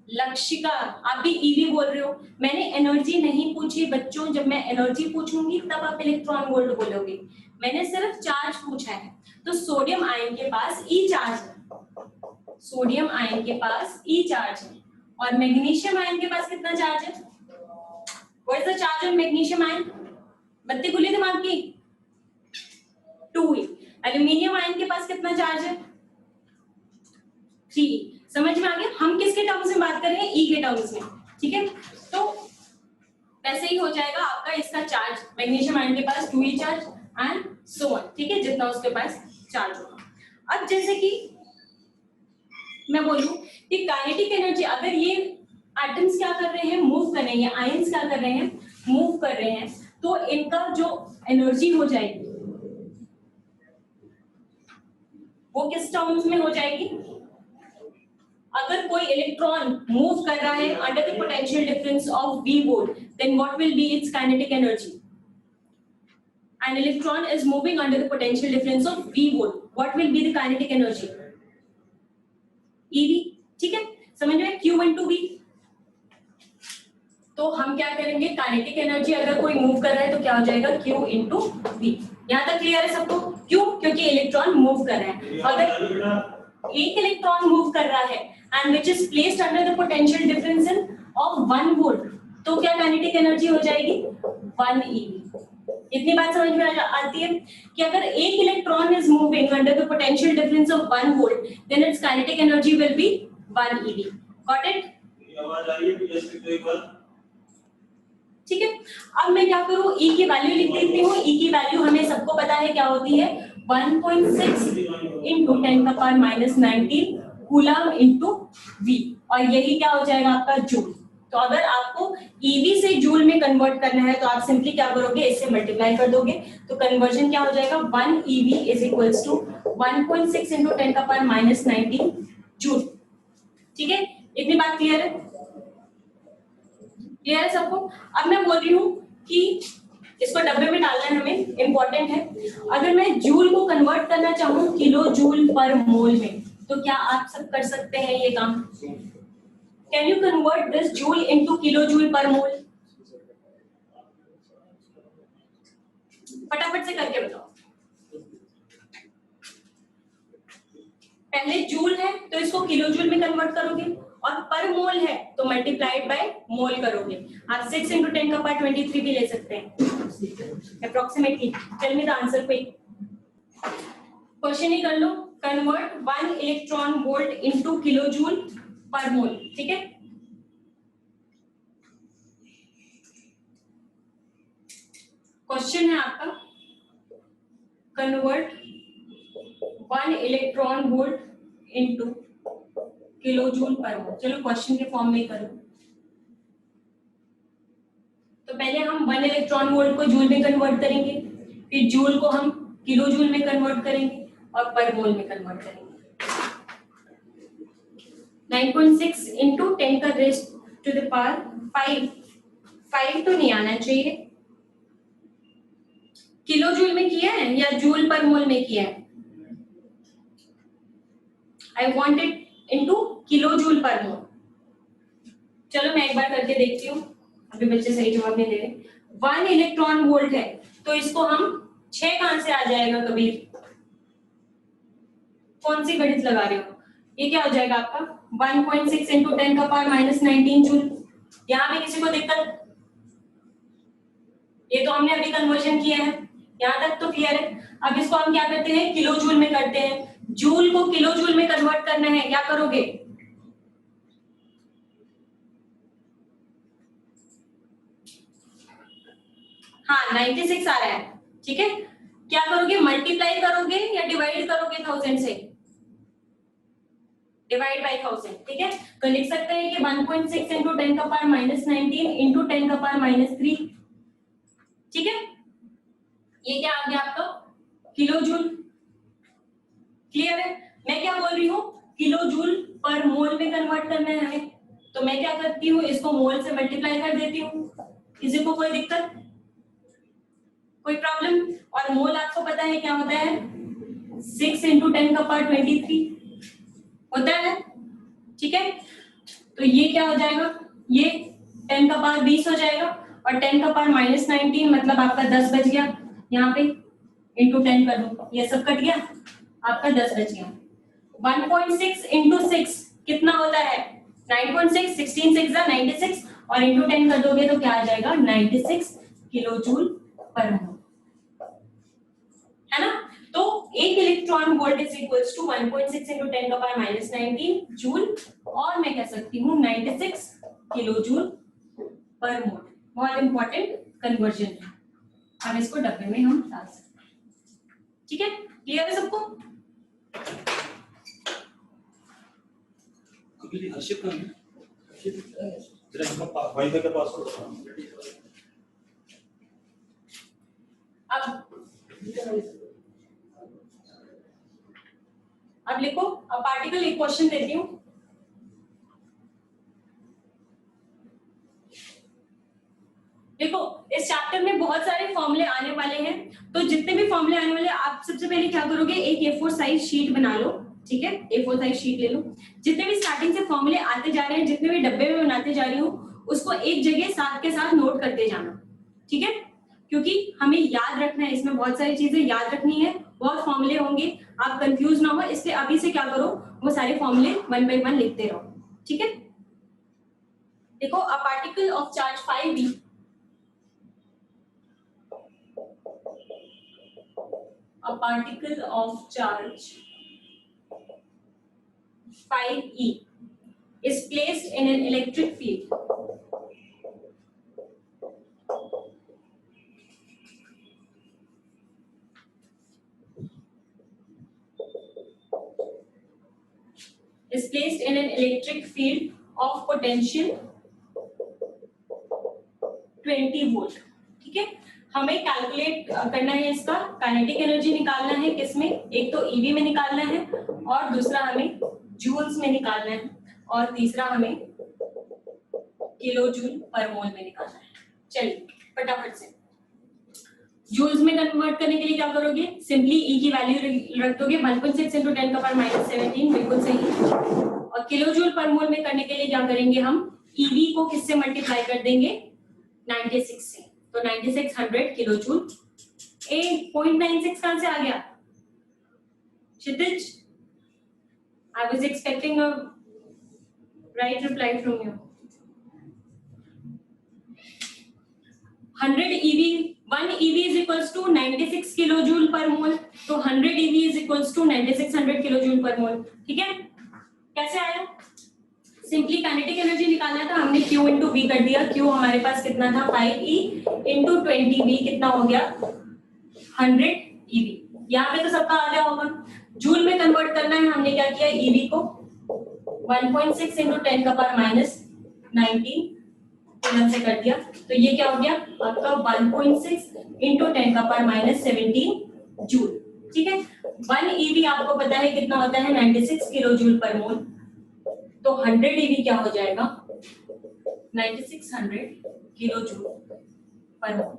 Lakshika, आप भी ईवी बोल रहे हो। मैंने एनर्जी नहीं पूछी बच्चों, जब मैं एनर्जी पूछूंगी तब आप इलेक्ट्रॉन वोल्ट बोलोगे। मैंने सिर्फ चार्ज पूछा है। तो सोडियम आयन के पास E चार्ज है, सोडियम आयन के पास E चार्ज है। और मैग्नीशियम आयन के पास कितना चार्ज है? What is the charge of magnesium ion? बत्ती खुली दिमाग की? 2E। एल्यूमिनियम आयन के पास कितना चार्ज है? 3E। समझ में आ गया? हम किसके टर्म्स में बात कर रहे हैं? E के टर्म्स में। ठीक है, तो वैसे ही हो जाएगा आपका इसका चार्ज। मैग्नीशियम आयन के पास 2E charge and so on. ठीक है, जितना उसके पास चार्ज होगा। अब जैसे कि मैं बोलूं कि काइनेटिक एनर्जी, अगर ये एटम्स क्या कर रहे हैं? मूव कर रहे हैं। आयंस क्या कर रहे हैं? मूव कर रहे हैं। तो इनका जो एनर्जी हो जाएगी वो किस टर्म्स में हो जाएगी? अगर कोई इलेक्ट्रॉन मूव कर रहा है under the potential difference of V volt, then what will be its kinetic energy? An electron is moving under the potential difference of V volt. What will be the kinetic energy? EV। ठीक है, समझ में? Q into V। तो हम क्या करेंगे, kinetic energy अगर कोई मूव कर रहा है तो क्या हो जाएगा, Q इंटू वी। यहाँ तक क्लियर है सबको? क्यों? क्योंकि इलेक्ट्रॉन मूव कर रहा है। अगर एक इलेक्ट्रॉन मूव कर रहा है and which is placed under the potential difference in of 1 volt, तो क्या काइनेटिक एनर्जी हो जाएगी, 1 eV। इतनी बात समझ में आती है कि अगर एक electron is moving under the potential difference of 1 volt, then its kinetic energy will be 1 eV। Got it? आवाज आ रही है एक बार? ठीक है, अब मैं क्या करूं, E की वैल्यू लिख देती हूँ। E की वैल्यू हमें सबको पता है क्या होती है, 1.6 इंटू 10⁻⁻19 कूलम इंटू V, और यही क्या हो जाएगा आपका जूल। तो अगर आपको EV से जूल में कन्वर्ट करना है तो आप सिंपली क्या करोगे, इससे मल्टीप्लाई कर दोगे, तो कन्वर्जन क्या हो जाएगा, 1 EV is equals to 1.6 into 10⁻⁻19 joule. ठीक है, इतनी बात क्लियर है? क्लियर है सबको? अब मैं बोल रही हूँ कि इसको डब्बे में डालना है हमें, इंपॉर्टेंट है। अगर मैं जूल को कन्वर्ट करना चाहूँ किलो जूल पर मोल में, तो क्या आप सब कर सकते हैं ये काम? Can you convert this joule into kilo joule per mole? फटाफट से करके बताओ। पहले जूल है तो इसको किलो जूल में कन्वर्ट करोगे, और पर मोल है तो मल्टीप्लाइड बाय मोल करोगे। आप 6 इंटू 10⁻23 भी ले सकते हैं approximately. Tell me the answer quick. Question ही कर लो, convert 1 electron volt into kilo joule per mole. ठीक है, क्वेश्चन है आपका, convert 1 electron volt into kilo joule per mole. चलो क्वेश्चन के फॉर्म में करो। तो पहले हम 1 इलेक्ट्रॉन वोल्ट को जूल में कन्वर्ट करेंगे, फिर जूल को हम किलो जूल में कन्वर्ट करेंगे और पर मोल में कन्वर्ट करेंगे। 9.6 इंटू 10 का रेज़ टू द पावर 5 तो नहीं आना चाहिए। किलो जूल में किया है या जूल पर मोल में किया है? I want it into kilo joule per mole. चलो मैं एक बार करके देखती हूँ, अभी बच्चे सही जवाब नहीं दे रहे। 1 इलेक्ट्रॉन वोल्ट है तो इसको हम 6 कहां से आ जाएगा कबीर? कौन सी गणित लगा रहे हो? ये क्या हो जाएगा आपका 1.6 इंटू 10⁻⁻19 जूल। यहाँ पे किसी को दिक्कत? ये तो हमने अभी कन्वर्जन किया है, यहाँ तक तो क्लियर है। अब इसको हम क्या करते हैं, किलो जूल में करते हैं। जूल को किलो जूल में कन्वर्ट करना है, क्या करोगे? हाँ 96 आ रहा है, ठीक है। क्या करोगे, मल्टीप्लाई करोगे या डिवाइड करोगे 1000 से? डिवाइड बाय 1000, ठीक है। तो लिख सकते हैं कि 1.6 इंटू 10⁻⁻19 इंटू 10⁻³ ठीक है। ये क्या आ गया आपका किलो जूल। क्लियर है? मैं क्या बोल रही हूँ, किलो जूल पर मोल में कन्वर्ट करना है हमें, तो मैं क्या करती हूँ, इसको मोल से मल्टीप्लाई कर देती हूँ। किसी को कोई दिक्कत, कोई प्रॉब्लम? और मोल आपको पता है क्या होता है, 6 इंटू 10⁻23 होता है, ठीक है। तो ये क्या हो जाएगा, ये 10⁻20 हो जाएगा, और 10⁻⁻19 मतलब आपका 10 बच गया। यहाँ पे इंटू 10 कर दो, ये सब कट गया, आपका 10 बच गया। 1.6 इंटू 6 कितना होता है, 9.6, 16 6 96, और इंटू 10 कर दोगे तो क्या आ जाएगा 96 किलो जूल पर मोल, है ना। तो एक electron volt is equals to 1.6 into 10⁻⁻19 joule, और मैं कह सकती हूँ 96 किलो जूल पर मोल। बहुत इंपॉर्टेंट कन्वर्जन है, अब इसको डब्बे में हम डाल सकते हैं, ठीक है। क्लियर है सबको? हर्षित का भाई के पास अब लिखो, अब पार्टिकल एक क्वेश्चन देती हूँ। देखो इस चैप्टर में बहुत सारे फॉर्मूले आने वाले हैं, तो जितने भी फॉर्मूले आने वाले आप सबसे पहले क्या करोगे, एक A4 साइज शीट बना लो, ठीक है। A4 साइज शीट ले लो, जितने भी स्टार्टिंग से फॉर्मूले आते जा रहे हैं, जितने भी डब्बे में बनाते जा रही हूँ, उसको एक जगह साथ के साथ नोट करते जाना, ठीक है, क्योंकि हमें याद रखना है, इसमें बहुत सारी चीजें याद रखनी है, बहुत फॉर्मूले होंगे, आप कंफ्यूज ना हो, इसलिए अभी से क्या करो, वो सारे फॉर्मूले 1 बाय 1 लिखते रहो, ठीक है। देखो, a particle of charge 5e, a particle of charge 5e is placed in an electric field of potential 20 volt, ठीक है। हमें कैलकुलेट करना है, इसका काइनेटिक एनर्जी निकालना है, किसमें, एक तो ईवी में निकालना है और दूसरा हमें जूल्स में निकालना है और तीसरा हमें किलो जूल पर मोल में निकालना है। चलिए फटाफट से जूल्स में कन्वर्ट करने के लिए क्या करोगे, सिंपली ई की वैल्यू रख दोगे 1.6 × 10⁻17, बिल्कुल सही। और किलो जूल पर मोल में करने के लिए क्या करेंगे, हम ईवी को किससे मल्टीप्लाई कर देंगे, 96 से, तो 9600 किलो जूल। 0.96 कहां से आ गया Kshitij? I was expecting a right reply from you. 100 EV, 1 EV is equals to 96 kilojoule per mole, तो 100 EV is equals to 9600 kilojoule per mole, ठीक है। कैसे आया, सिंपली काइनेटिक एनर्जी निकालना था, हमने Q इंटू V कर दिया। Q हमारे पास कितना था, 5E इंटू 20V, कितना हो गया 100 EV। यहाँ पे तो सबका आ गया होगा। जूल में कन्वर्ट करना है, हमने क्या किया, EV को 1.6 इंटू 10⁻19 से कर दिया, तो ये क्या हो गया आपका 1.6 इंटू 10⁻17 जूल, ठीक है। 1 EV आपको पता है कितना होता है, 96 किलो जूल पर मोल, तो 100 EV क्या हो जाएगा 9600 किलो जूल पर मोल,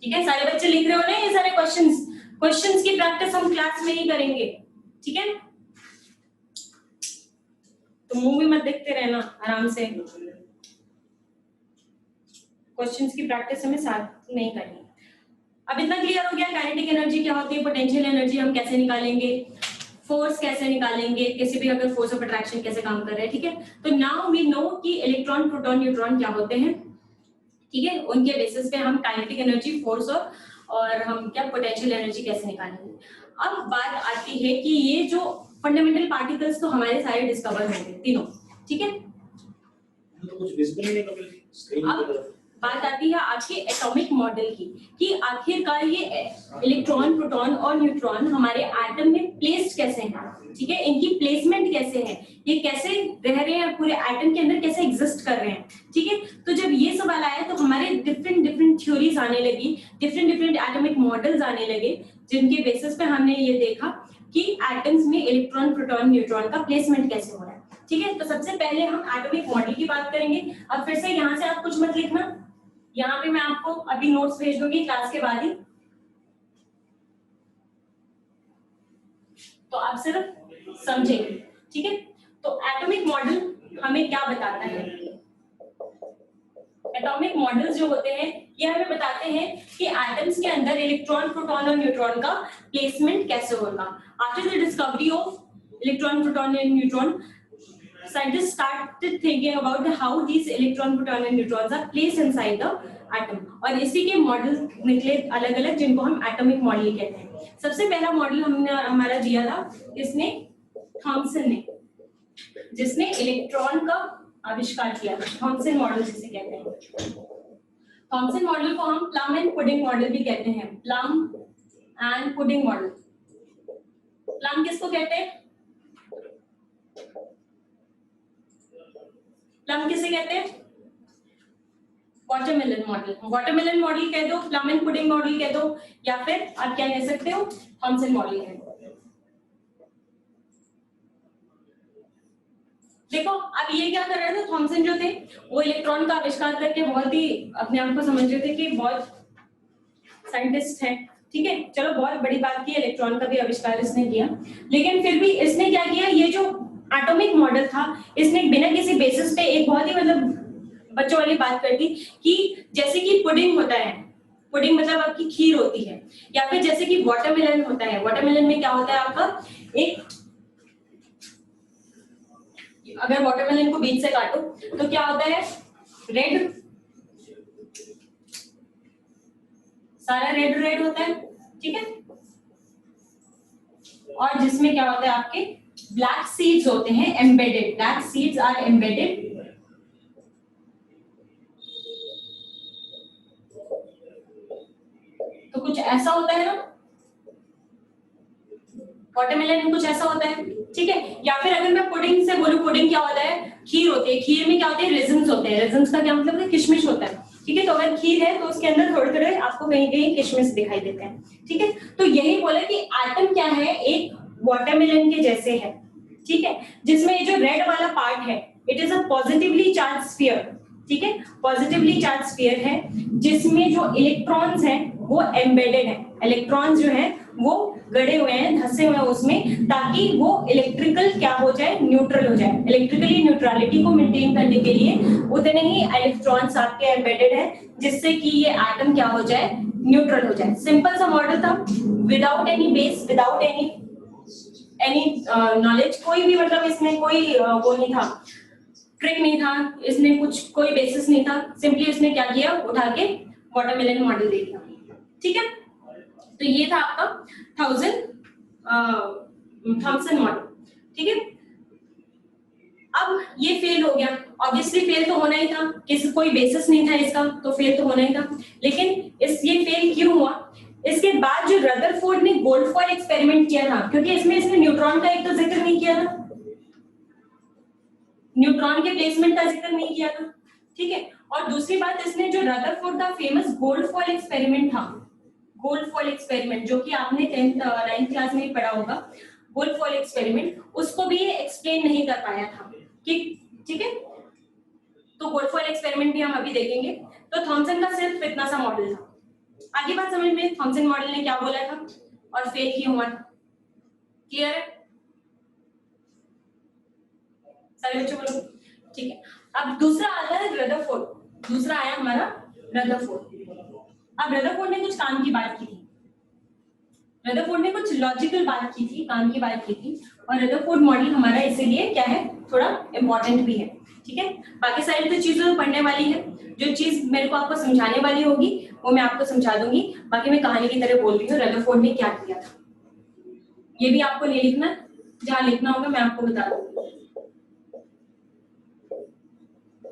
ठीक है। सारे बच्चे लिख रहे हो ना ये सारे क्वेश्चंस की प्रैक्टिस हम क्लास में ही करेंगे, ठीक है। तो मूवी मत देखते रहना, आराम से क्वेश्चंस की प्रैक्टिस हमें साथ नहीं करनी। अब इतना क्लियर हो गया काइनेटिक एनर्जी क्या होती है, पोटेंशियल एनर्जी हम कैसे निकालेंगे, फोर्स कैसे निकालेंगे, किसी भी अगर फोर्स ऑफ अट्रैक्शन कैसे काम कर रहे हैं, ठीक है। तो नाउ वी नो कि इलेक्ट्रॉन, प्रोटॉन, न्यूट्रॉन क्या होते हैं, ठीक है। उनके बेसिस पे हम काइनेटिक एनर्जी, फोर्स और हम क्या पोटेंशियल एनर्जी कैसे निकालेंगे। अब बात आती है कि ये जो फंडामेंटल पार्टिकल्स तो हमारे सारे डिस्कवर होंगे तीनों, ठीक है। तो कुछ विजिबल नहीं कर स्क्रीन पे। बात आती है आपके एटॉमिक मॉडल की, कि आखिरकार ये इलेक्ट्रॉन, प्रोटॉन और न्यूट्रॉन हमारे एटम में प्लेस्ड कैसे हैं, ठीक है। इनकी प्लेसमेंट कैसे है, ये कैसे रह रहे हैं पूरे एटम के अंदर, कैसे एग्जिस्ट कर रहे हैं, ठीक है। तो जब ये सवाल आया तो हमारे डिफरेंट थ्योरीज आने लगी, डिफरेंट एटॉमिक मॉडल्स आने लगे, जिनके बेसिस पे हमने ये देखा कि एटम्स में इलेक्ट्रॉन, प्रोटॉन, न्यूट्रॉन का प्लेसमेंट कैसे हो रहा है, ठीक है। तो सबसे पहले हम एटॉमिक मॉडल की बात करेंगे। अब फिर से यहाँ से आप कुछ मत लिखना, यहाँ पे मैं आपको अभी नोट्स भेज दूंगी क्लास के बाद ही, तो आप सिर्फ समझेंगे, ठीक है। तो एटॉमिक मॉडल हमें क्या बताता है, एटॉमिक मॉडल्स जो होते हैं ये हमें बताते हैं कि एटम्स के अंदर इलेक्ट्रॉन, प्रोटॉन और न्यूट्रॉन का प्लेसमेंट कैसे होगा। After the discovery of electron, proton and neutron, scientists started thinking about how these electron, proton and neutrons are placed inside the atom, और इसी के मॉडल निकले अलग अलग, जिनको हम एटॉमिक मॉडल कहते हैं। सबसे पहला मॉडल हमने हमारा दिया था इसने थॉमसन ने, जिसने इलेक्ट्रॉन का आविष्कार किया, थॉमसन मॉडल जिसे कहते हैं। थॉमसन मॉडल को हम प्लम एंड पुडिंग मॉडल भी कहते हैं, plum and pudding model. Plum किसको कहते हैं, प्लम किसे कहते हैं, वाटरमेलन मॉडल। वाटरमेलन मॉडल कह दो, प्लम एंड पुडिंग मॉडल कह दो, या फिर आप क्या कह सकते हो, थॉमसन मॉडल कह दो। देखो अब ये क्या कर रहे थे, थॉमसन जो थे वो इलेक्ट्रॉन का आविष्कार करके बहुत ही अपने आप को समझ रहे थे कि बहुत साइंटिस्ट हैं, ठीक है। चलो बहुत बड़ी बात की, इलेक्ट्रॉन का भी आविष्कार इसने किया, लेकिन फिर भी इसने क्या किया, ये जो एटॉमिक मॉडल था इसने बिना किसी बेसिस पे एक बहुत ही मतलब बच्चों वाली बात करती कि जैसे कि पुडिंग होता है, पुडिंग मतलब आपकी खीर होती है, या फिर जैसे कि वाटरमेलन होता है, वाटरमेलन में क्या होता है आपका एक, अगर वाटरमेलन को बीच से काटो तो क्या होता है, रेड, सारा रेड रेड होता है, ठीक है, और जिसमें क्या होता है आपके ब्लैक सीड्स होते हैं embedded, black seeds are embedded, तो कुछ ऐसा होता है ना, वाटरमेलन में कुछ ऐसा होता है, ठीक है। या फिर अगर मैं पुडिंग से बोलूं, पुडिंग क्या होता है, खीर होती है, खीर में क्या होते हैं, रेजिन्स होते हैं, रेजिन्स का क्या मतलब है, किशमिश होता है, ठीक है। तो अगर खीर है तो उसके अंदर थोड़े थोड़े आपको कहीं कहीं किशमिश दिखाई देते हैं, ठीक है। तो यही बोला कि एटम क्या है, एक वाटरमेलन के जैसे है, ठीक है, जिसमें ये जो रेड वाला पार्ट है it is a positively charge sphere, ठीक है, पॉजिटिवली चार्ज स्फीयर है, जिसमें जो इलेक्ट्रॉन्स हैं वो एम्बेडेड है, इलेक्ट्रॉन्स जो हैं वो गड़े हुए हैं, धंसे हुए हैं उसमें, ताकि वो इलेक्ट्रिकल क्या हो जाए, न्यूट्रल हो जाए, इलेक्ट्रिकली न्यूट्रलिटी को मेंटेन करने के लिए उतने ही इलेक्ट्रॉन्स आपके एम्बेडेड है, जिससे कि ये एटम क्या हो जाए, न्यूट्रल हो जाए। सिंपल सा मॉडल था, without any base, without any knowledge, कोई भी मतलब इसमें कोई वो नहीं था, ट्रिक नहीं था, इसमें कुछ कोई बेसिस नहीं था, सिंपली इसने क्या किया, उठा के वाटरमेलन मॉडल दे दिया, ठीक है। तो ये था आपका थॉमसन मॉडल, ठीक है। अब ये फेल हो गया, ऑब्वियसली फेल तो होना ही था, किसी कोई बेसिस नहीं था इसका, तो फेल तो होना ही था, लेकिन ये फेल क्यों हुआ, इसके बाद जो रदरफोर्ड ने गोल्ड फॉइल एक्सपेरिमेंट किया था, क्योंकि इसमें इसने न्यूट्रॉन का एक तो जिक्र नहीं किया था, न्यूट्रॉन के प्लेसमेंट का जिक्र नहीं किया था, ठीक है। और दूसरी बात, इसने जो रदरफोर्ड का फेमस गोल्ड फॉइल एक्सपेरिमेंट था, गोल्ड फॉइल एक्सपेरिमेंट जो कि आपने 10th 9th क्लास में ही पढ़ा होगा, गोल्ड फॉइल एक्सपेरिमेंट, उसको भी ये एक्सप्लेन नहीं कर पाया था, ठीक है। तो गोल्ड फॉइल एक्सपेरिमेंट भी हम अभी देखेंगे। तो थॉमसन का सिर्फ इतना सा मॉडल था, आगे बात समझ में, थॉमसन मॉडल ने क्या बोला था और फेल क्यों हुआ, क्लियर है सारे बच्चों बोलो, ठीक है। अब दूसरा आता है रदरफोर्ड, दूसरा आया हमारा रदरफोर्ड। अब रदरफोर्ड ने कुछ काम की बात की थी, रदरफोर्ड ने कुछ लॉजिकल बात की थी, काम की बात की थी, और रदरफोर्ड मॉडल हमारा इसीलिए क्या है, थोड़ा इंपॉर्टेंट भी है, ठीक है। बाकी सारी तो चीजें पढ़ने वाली है, जो चीज मेरे को आपको समझाने वाली होगी वो मैं आपको समझा दूंगी, बाकी मैं कहानी की तरह बोल रही हूँ रदरफोर्ड ने क्या किया था, ये भी आपको नहीं लिखना, जहां लिखना होगा मैं आपको बता दूंगी।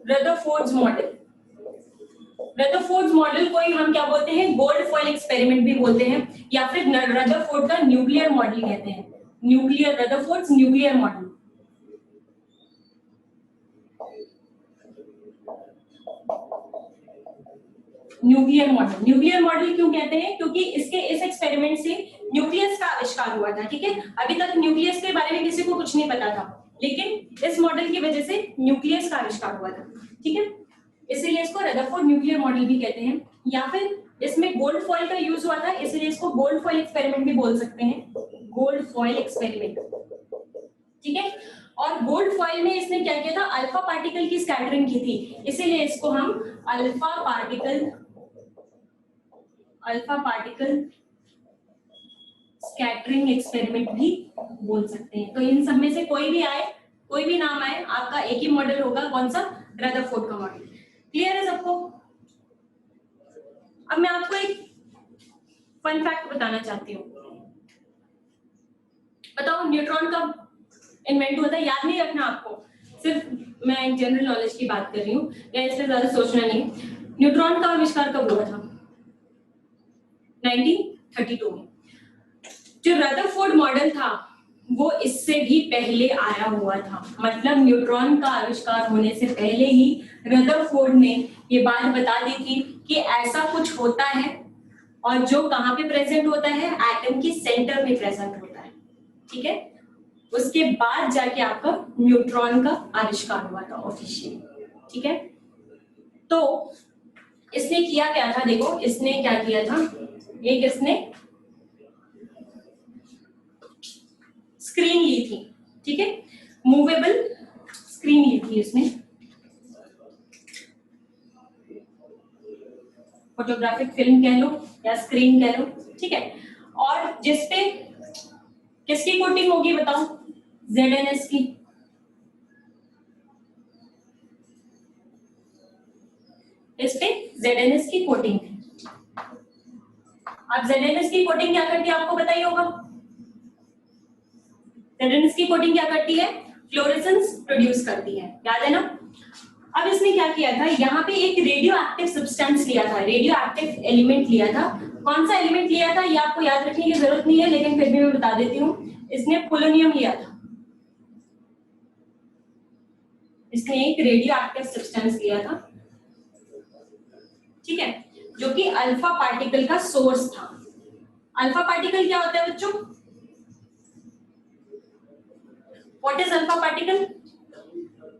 रदरफोर्ड्स मॉडल, रदरफोर्ड्स मॉडल को ही हम क्या बोलते हैं, गोल्ड फॉइल एक्सपेरिमेंट भी बोलते हैं, या फिर रदरफोर्ड का न्यूक्लियर मॉडल कहते हैं, nuclear, Rutherford's nuclear model. Nuclear model, nuclear model क्यों कहते हैं, क्योंकि इसके इस एक्सपेरिमेंट से न्यूक्लियस का आविष्कार हुआ था, ठीक है। अभी तक न्यूक्लियस के बारे में किसी को कुछ नहीं पता था, लेकिन इस मॉडल की वजह से न्यूक्लियस का आविष्कार हुआ था, ठीक है। इसलिए इसको रदरफोर्ड न्यूक्लियर मॉडल भी कहते हैं, या फिर इसमें गोल्ड फॉइल का यूज हुआ था, इसलिए इसको गोल्ड फॉइल एक्सपेरिमेंट भी बोल सकते हैं, गोल्ड फॉइल एक्सपेरिमेंट, ठीक है। और गोल्ड फॉइल में इसने क्या किया था, अल्फा पार्टिकल की स्कैटरिंग की थी, इसीलिए इसको हम अल्फा पार्टिकल स्कैटरिंग एक्सपेरिमेंट भी बोल सकते हैं। तो इन सब में से कोई भी आए, कोई भी नाम आए, आपका एक ही मॉडल होगा, कौन सा, रदरफोर्ड का मॉडल। क्लियर है सबको। अब मैं आपको एक फन फैक्ट बताना चाहती हूँ, बताओ न्यूट्रॉन कब इन्वेंट हुआ था, याद नहीं रखना आपको, सिर्फ मैं एक जनरल नॉलेज की बात कर रही हूँ, या इससे ज्यादा सोचना नहीं। न्यूट्रॉन का आविष्कार कब हुआ था, 1932 में। जो रदरफोर्ड मॉडल था वो इससे भी पहले आया हुआ था, मतलब न्यूट्रॉन का आविष्कार होने से पहले ही रदरफोर्ड ने ये बात बता दी थी कि ऐसा कुछ होता है, और जो कहाँ पे प्रेजेंट होता है, एटम के सेंटर में प्रेजेंट होता है, ठीक है। उसके बाद जाके आपका न्यूट्रॉन का आविष्कार हुआ था ऑफिशियल, ठीक है। तो इसने किया क्या था, देखो इसने क्या किया था, एक इसने स्क्रीन ली थी, ठीक है, मूवेबल स्क्रीन ली थी इसने, फोटोग्राफिक फिल्म कह लो या स्क्रीन कह लो, ठीक है। और जिसपे किसकी कोटिंग होगी बताओ? ZNS की। इस पे ZNS की कोटिंग है। अब ZNS की कोटिंग क्या करती है आपको पता ही होगा। ZNS की कोटिंग क्या करती है? फ्लोरेसेंस प्रोड्यूस करती है, याद है ना। अब इसने क्या किया था, यहाँ पे एक रेडियो एक्टिव सब्सटेंस लिया था, रेडियो एक्टिव एलिमेंट लिया था। कौन सा एलिमेंट लिया था ये आपको याद रखने की जरूरत नहीं है, लेकिन फिर भी मैं बता देती हूँ। इसने पोलोनियम लिया था, इसने एक रेडियो एक्टिव सब्सटेंस लिया था, ठीक है, जो कि अल्फा पार्टिकल का सोर्स था। अल्फा पार्टिकल क्या होता है बच्चों? What is alpha particle?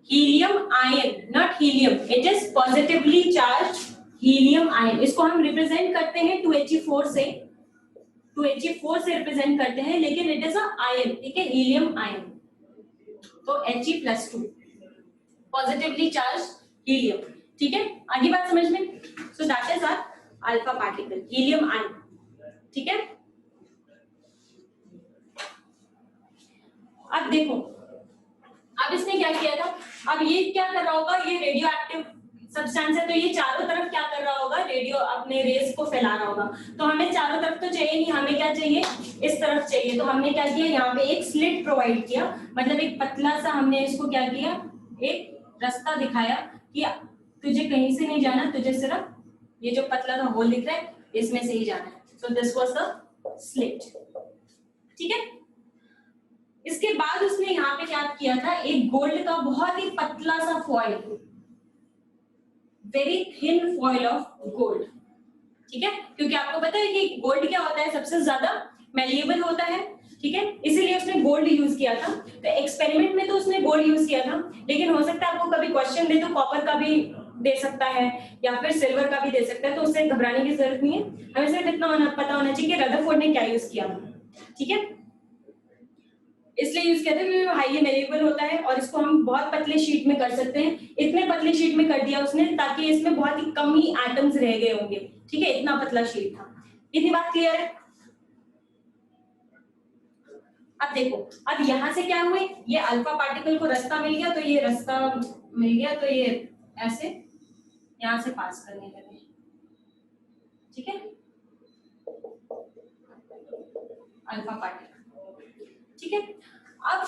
Helium ion, not helium, it is positively charge helium ion. इसको हम रिप्रेजेंट करते हैं 2He4 से, 2He4 से रिप्रेजेंट करते हैं, लेकिन इट इज अ आयन, ठीक है, हीलियम आयन। तो He+2 पॉजिटिवली चार्ज हीलियम, ठीक है। आगे बात समझ में। So that is our alpha particle, helium ion, ठीक है। अब देखो, अब इसने क्या किया था, अब ये क्या कर रहा होगा, ये रेडियो एक्टिव सब्सटेंस है, तो ये चारों तरफ क्या कर रहा होगा, रेडियो अपने रेस को फैला रहा होगा। तो हमें चारों तरफ तो चाहिए नहीं, हमें क्या चाहिए, इस तरफ चाहिए। तो हमने क्या किया, यहाँ पे एक स्लिट प्रोवाइड किया, मतलब एक पतला सा हमने इसको क्या किया, एक रास्ता दिखाया कि तुझे कहीं से नहीं जाना, तुझे सिर्फ ये जो पतला सा होल दिख रहा है इसमें से ही जाना है। So this was the slit, ठीक है। इसके बाद उसने यहाँ पे क्या किया था, एक गोल्ड का बहुत ही पतला सा foil, very thin foil of gold, ठीक है, क्योंकि आपको पता है कि गोल्ड क्या होता है, सबसे ज्यादा मेलिएबल होता है, ठीक है, इसीलिए उसने गोल्ड यूज किया था। तो एक्सपेरिमेंट में तो उसने गोल्ड यूज किया था, लेकिन हो सकता है आपको कभी क्वेश्चन दे तो कॉपर का भी दे सकता है या फिर सिल्वर का भी दे सकता है, तो उससे घबराने की जरूरत नहीं है। हमें सिर्फ इतना पता होना चाहिए कि रदरफोर्ड ने क्या यूज किया, ठीक है। इसलिए यूज किया था क्योंकि हाईली मेलेबल होता है और इसको हम बहुत पतले शीट में कर सकते हैं। इतने पतले शीट में कर दिया उसने ताकि इसमें बहुत ही कम ही एटम्स रह गए होंगे, ठीक है, इतना पतला शीट था। इतनी बात क्लियर है। अब देखो, अब यहां से क्या हुए, ये अल्फा पार्टिकल को रास्ता मिल गया, तो ये रास्ता मिल गया, तो ये ऐसे यहां से पास करने लगे, ठीक है, अल्फा पार्टिकल, ठीक है। अब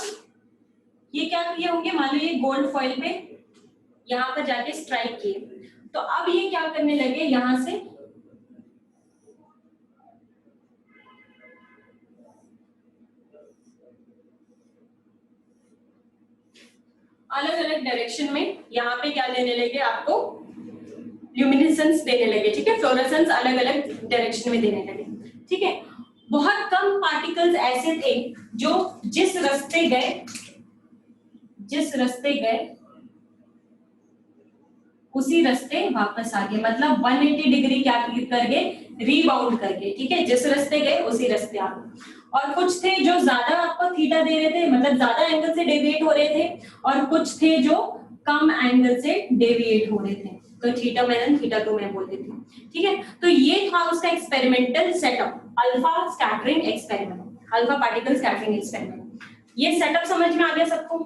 ये क्या किए होंगे, मान लो ये गोल्ड फॉइल पे यहाँ पर जाके स्ट्राइक किए, तो अब ये क्या करने लगे, यहां से अलग अलग डायरेक्शन में यहाँ पे क्या देने लगे, आपको ल्यूमिनेसेंस देने लगे, ठीक है, फ्लोरेसेंस अलग अलग डायरेक्शन में देने लगे, ठीक है। बहुत कम पार्टिकल्स ऐसे थे जो जिस रास्ते गए उसी रास्ते वापस आ गए, मतलब 180 डिग्री क्या कर गए, रीबाउंड कर गए, ठीक है, जिस रास्ते गए उसी रास्ते आ गए। और कुछ थे जो ज्यादा आपको थीटा दे रहे थे, मतलब ज्यादा एंगल से डेविएट हो रहे थे, और कुछ थे जो कम एंगल से डेविएट हो रहे थे, तो थीटा 1 थीटा 2 मैं बोल देती हूँ, ठीक है। तो ये था उसका experimental setup, alpha scattering experiment, alpha particle scattering experiment. ये सेटअप समझ में आ गया सबको?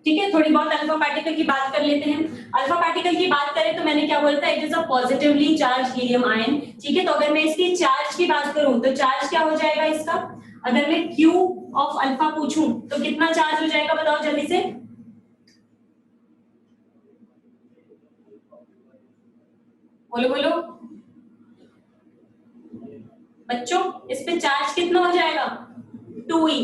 ठीक है, थोड़ी बहुत अल्फा पार्टिकल की बात कर लेते हैं। अल्फा पार्टिकल की बात करें तो मैंने क्या बोला था, it is a positively charge helium ion, ठीक है। तो अगर मैं इसकी चार्ज की बात करूं तो चार्ज क्या हो जाएगा इसका, अगर मैं Q ऑफ अल्फा पूछूं तो कितना चार्ज हो जाएगा, बताओ जल्दी से, बोलो बोलो बच्चों, इस पे चार्ज कितना हो जाएगा, 2E।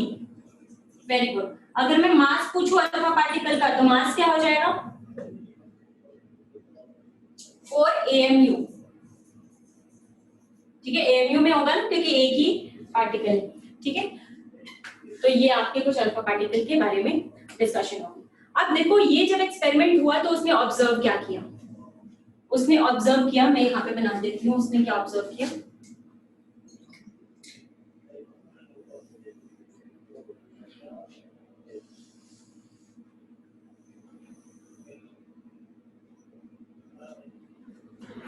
Very good. अगर मैं मास पूछूं अल्फा पार्टिकल का तो मास क्या हो जाएगा, 4 AMU, ठीक है, AMU में होगा ना क्योंकि एक ही पार्टिकल है, ठीक है। तो ये आपके कुछ अल्फा पार्टिकल के बारे में डिस्कशन होगी। अब देखो, ये जब एक्सपेरिमेंट हुआ तो उसने ऑब्जर्व क्या किया, उसने ऑब्जर्व किया, मैं यहाँ पे बना देती हूँ उसने क्या ऑब्जर्व किया।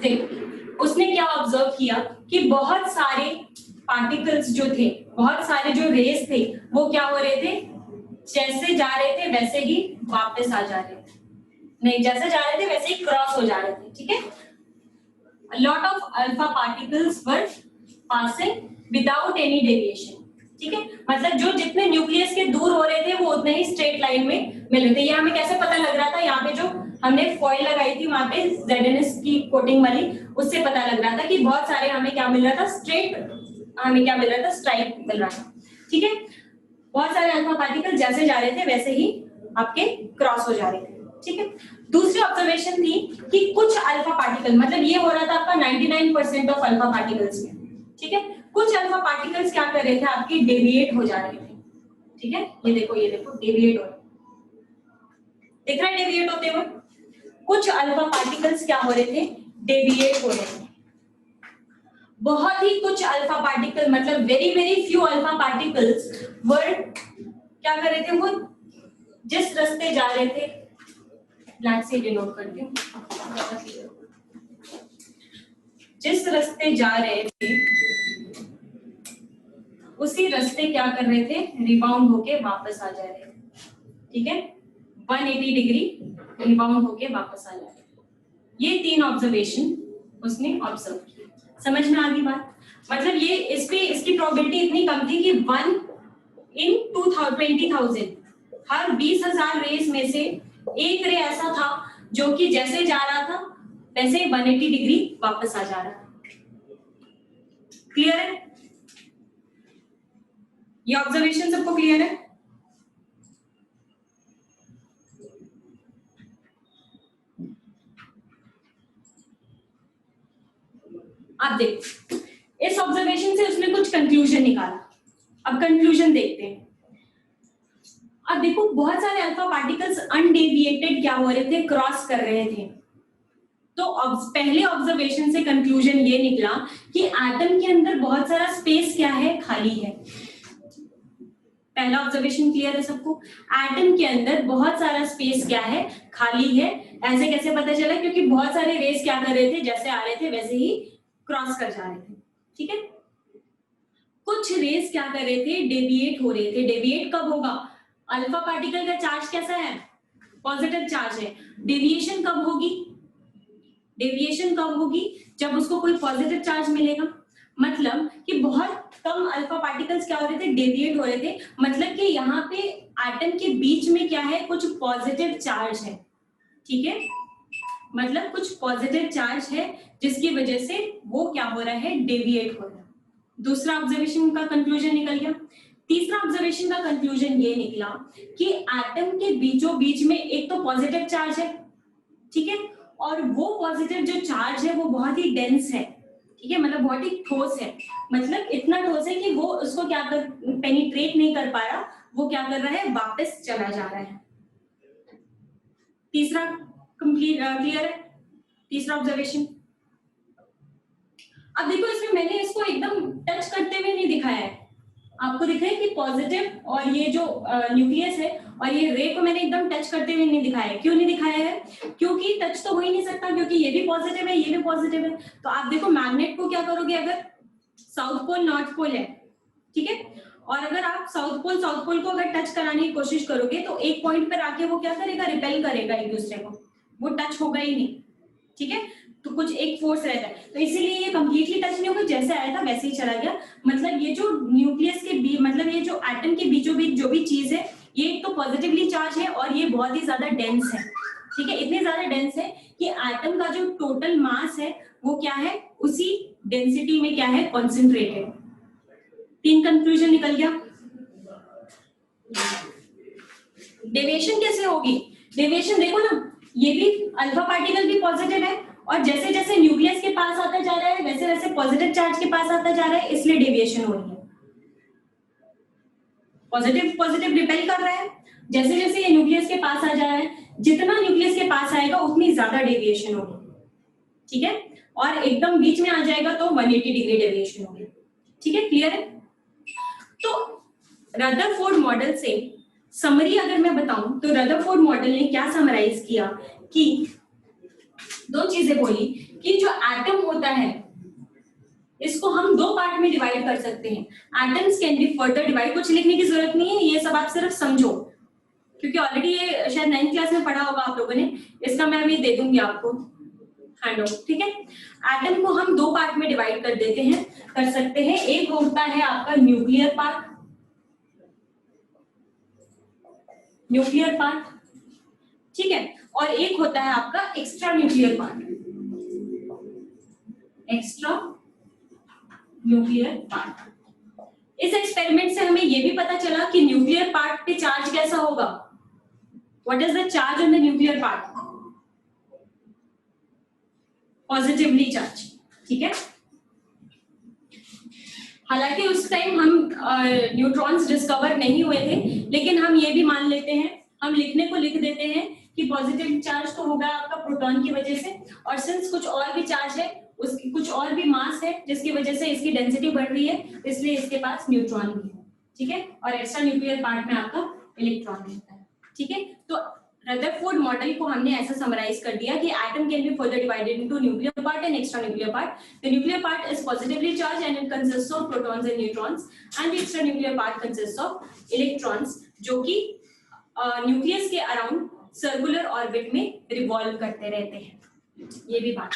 देखो उसने क्या ऑब्जर्व किया कि बहुत सारे पार्टिकल्स जो थे, बहुत सारे जो रेस थे, वो क्या हो रहे थे, जैसे जा रहे थे वैसे ही वापस आ जा रहे थे, नहीं जैसे जा रहे थे वैसे ही क्रॉस हो जा रहे थे, ठीक है। A lot of alpha particles were passing without any deviation, ठीक है, मतलब जो जितने न्यूक्लियस के दूर हो रहे थे वो उतने ही स्ट्रेट लाइन में मिल रहे थे। ये हमें कैसे पता लग रहा था, यहाँ पे जो हमने फॉइल लगाई थी वहां पे ZNS की कोटिंग वाली, उससे पता लग रहा था कि बहुत सारे हमें क्या मिल रहा था, स्ट्रेट, हमें क्या मिल रहा था, स्ट्राइक मिल रहा था, ठीक है। बहुत सारे अल्फा पार्टिकल जैसे जा रहे थे वैसे ही आपके क्रॉस हो जा रहे थे, ठीक है। दूसरी ऑब्जर्वेशन थी कि कुछ अल्फा पार्टिकल, मतलब ये हो रहा था आपका 99% ऑफ अल्फा पार्टिकल्स में, ठीक है, कुछ अल्फा पार्टिकल्स क्या कर रहे थे, आपके डेविएट हो जा रहे थे, ठीक है। ये देखो डेविएट हो रहे, दिख रहा है डेविएट होते हुए, कुछ अल्फा पार्टिकल्स क्या हो रहे थे, डेविएट हो रहे थे। बहुत ही कुछ अल्फा पार्टिकल, मतलब very very few alpha particles वर क्या कर रहे थे, वो जिस रास्ते जा रहे थे, ब्लैक से डिनोट करती हूँ, जिस रास्ते जा रहे थे उसी रास्ते क्या कर रहे थे, रिबाउंड होके वापस आ जा रहे थे, ठीक है, 180 डिग्री रिबाउंड होके वापस आ जा रहे थे। ये 3 ऑब्जर्वेशन उसने ऑब्जर्व की। समझ में आ गई बात, मतलब ये इस पे इसकी प्रोबेबिलिटी इतनी कम थी कि 1 in 20,000, हर 20,000 रेस में से एक रे ऐसा था जो कि जैसे जा रहा था वैसे 180 डिग्री वापस आ जा रहा था। क्लियर है, ये ऑब्जर्वेशन सबको क्लियर है। आप देखो इस ऑब्जर्वेशन से उसने कुछ कंक्लूजन निकाला। अब कंक्लूजन देखते हैं। अब देखो बहुत सारे अल्फा पार्टिकल्स अनडेविएटेड क्या हो रहे थे, क्रॉस कर रहे थे। तो पहले ऑब्जर्वेशन से कंक्लूजन ये निकला कि एटम के अंदर बहुत सारा स्पेस क्या है, खाली है। पहला ऑब्जर्वेशन क्लियर है सबको, एटम के अंदर बहुत सारा स्पेस क्या है, खाली है। ऐसे कैसे पता चला, क्योंकि बहुत सारे रेस क्या कर रहे थे, जैसे आ रहे थे वैसे ही क्रॉस कर जा रहे थे, ठीक है। कुछ रेस क्या कर रहे थे, डेविएट हो रहे थे। डेविएट कब होगा, अल्फा पार्टिकल का चार्ज कैसा है, पॉजिटिव चार्ज है। डेविएशन कब होगी, डेविएशन कब होगी, जब उसको कोई पॉजिटिव चार्ज मिलेगा। मतलब कि बहुत कम अल्फा पार्टिकल्स क्या हो रहे थे, डेविएट हो रहे थे। मतलब कि यहाँ पे एटम के बीच में क्या है, कुछ पॉजिटिव चार्ज है, ठीक है, मतलब कुछ पॉजिटिव चार्ज है जिसकी वजह से वो क्या हो रहा है, डेविएट हो रहा है। दूसरा ऑब्जर्वेशन का कंक्लूजन निकल गया। तीसरा ऑब्जर्वेशन का कंक्लूजन ये निकला कि एटम के बीचों बीच में एक तो पॉजिटिव चार्ज है, ठीक है, और वो पॉजिटिव जो चार्ज है वो बहुत ही डेंस है, ठीक है, मतलब बहुत ही ठोस है। मतलब इतना ठोस है कि वो उसको क्या कर पेनिट्रेट नहीं कर पा रहा, वो क्या कर रहा है, वापस चला जा रहा है। तीसरा क्लियर है, तीसरा ऑब्जर्वेशन। अब देखो इसमें मैंने इसको एकदम टच करते हुए नहीं दिखाया है, आपको दिख रहा है कि पॉजिटिव और ये जो न्यूक्लियस है और ये रे को मैंने एकदम टच करते हुए नहीं दिखाया है। क्यों नहीं दिखाया है, क्योंकि टच तो हो ही नहीं सकता, क्योंकि ये भी पॉजिटिव है, ये भी पॉजिटिव है। तो आप देखो मैग्नेट को क्या करोगे, अगर साउथ पोल नॉर्थ पोल है, ठीक है, और अगर आप साउथ पोल को अगर टच कराने की कोशिश करोगे तो एक पॉइंट पर आके वो क्या करेगा, रिपेल करेगा एक दूसरे को, वो टच होगा ही नहीं, ठीक है। तो कुछ एक फोर्स रहता है, तो इसीलिए ये कंप्लीटली टच नहीं होगा, जैसे आया था वैसे ही चला गया। मतलब ये जो न्यूक्लियस के मतलब ये जो एटम के बीचों बीच जो भी चीज है, ये एक तो पॉजिटिवली चार्ज है और ये बहुत ही ज्यादा डेंस है, ठीक है, इतने ज्यादा डेंस है कि एटम का जो टोटल मास है वो क्या है, उसी डेंसिटी में क्या है, कॉन्सेंट्रेटेड। 3 कंक्लूजन निकल गया। डेविएशन कैसे होगी, डेविएशन देखो ना, ये भी अल्फा पार्टिकल भी पॉजिटिव है और जैसे जैसे न्यूक्लियस के पास आता जा रहा है वैसे वैसे पॉजिटिव चार्ज के पास आता जा रहा है, इसलिए डेविएशन हो रही है। पॉजिटिव रिपेल कर रहा है, जैसे जैसे ये न्यूक्लियस के पास आ जा रहा है, जितना न्यूक्लियस के पास आएगा उतनी ज्यादा डेविएशन होगी, ठीक है, और एकदम बीच में आ जाएगा तो 180 डिग्री डेविएशन होगी, ठीक है, क्लियर है। तो रदरफोर्ड मॉडल से समरी अगर मैं बताऊं तो रदरफोर्ड मॉडल ने क्या समराइज किया कि 2 चीजें बोली कि जो एटम होता है इसको हम दो पार्ट में डिवाइड कर सकते हैं। Atoms can be further divide, कुछ लिखने की जरूरत नहीं है, ये सब आप सिर्फ समझो, क्योंकि ऑलरेडी ये शायद 9th क्लास में पढ़ा होगा आप लोगों ने। इसका मैं अभी दे दूंगी आपको हैंड आउट, ठीक है। एटम को हम दो पार्ट में डिवाइड कर देते हैं, कर सकते हैं। एक होता है आपका न्यूक्लियर पार्ट, न्यूक्लियर पार्ट, ठीक है, और एक होता है आपका extra nuclear part, extra nuclear part. इस एक्सपेरिमेंट से हमें यह भी पता चला कि न्यूक्लियर पार्ट पे चार्ज कैसा होगा। What is the charge on the nuclear part? Positively charge, ठीक है। हालांकि उस टाइम हम न्यूट्रॉन्स डिस्कवर नहीं हुए थे, लेकिन हम ये भी मान लेते हैं, हम लिखने को लिख देते हैं कि पॉजिटिव चार्ज तो होगा आपका प्रोटॉन की वजह से, और सिंस कुछ और भी चार्ज है, उसकी कुछ और भी मास है जिसकी वजह से इसकी डेंसिटी बढ़ रही है, इसलिए इसके पास न्यूट्रॉन भी है, ठीक है। और एक्स्ट्रा न्यूक्लियर पार्ट में आपका इलेक्ट्रॉन रहता है, ठीक है। तो रदरफोर्ड मॉडल को हमने ऐसा समराइज कर दिया कि atom can be further divided into nuclear part and extra nuclear part. The nuclear part is positively charge and it consists of protons and neutrons, and the extra nuclear part consists of electrons, जो कि nucleus के around circular orbit में revolve करते रहते हैं। ये भी बात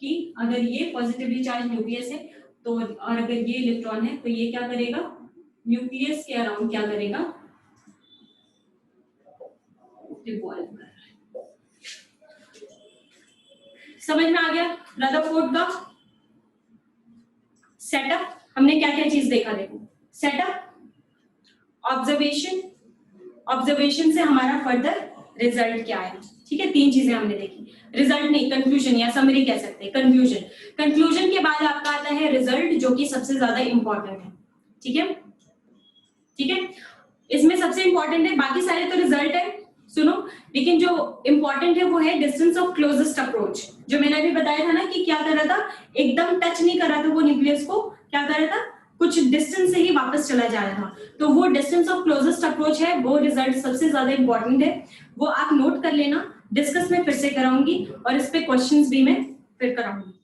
कि अगर ये पॉजिटिवली चार्ज न्यूक्लियस है तो, और अगर ये इलेक्ट्रॉन है तो ये क्या करेगा, न्यूक्लियस के अराउंड क्या करेगा, रिवॉल्व कर रहा है। समझ में आ गया रदरफोर्ड का सेटअप? हमने क्या क्या चीज देखा, देखो सेटअप, ऑब्जर्वेशन, ऑब्जर्वेशन से हमारा फर्दर रिजल्ट क्या है, ठीक है। तीन चीजें हमने देखी, रिजल्ट नहीं कंक्लूजन या समरी कह सकते हैं। कंक्लूजन, कंक्लूजन के बाद आपका आता है रिजल्ट, जो कि सबसे ज्यादा इंपॉर्टेंट है, ठीक है, ठीक है। इसमें सबसे इंपॉर्टेंट है, बाकी सारे तो रिजल्ट है सुनो, लेकिन जो इंपॉर्टेंट है वो है डिस्टेंस ऑफ क्लोजेस्ट अप्रोच। जो मैंने अभी बताया था ना कि क्या कर रहा था, एकदम टच नहीं कर रहा था वो न्यूक्लियस को, क्या कर रहा था, कुछ डिस्टेंस से ही वापस चला जा रहा था, तो वो डिस्टेंस ऑफ क्लोजेस्ट अप्रोच है, वो रिजल्ट सबसे ज्यादा इंपॉर्टेंट है। वो आप नोट कर लेना, डिस्कस में फिर से कराऊंगी और इस पे क्वेश्चंस भी मैं फिर कराऊंगी।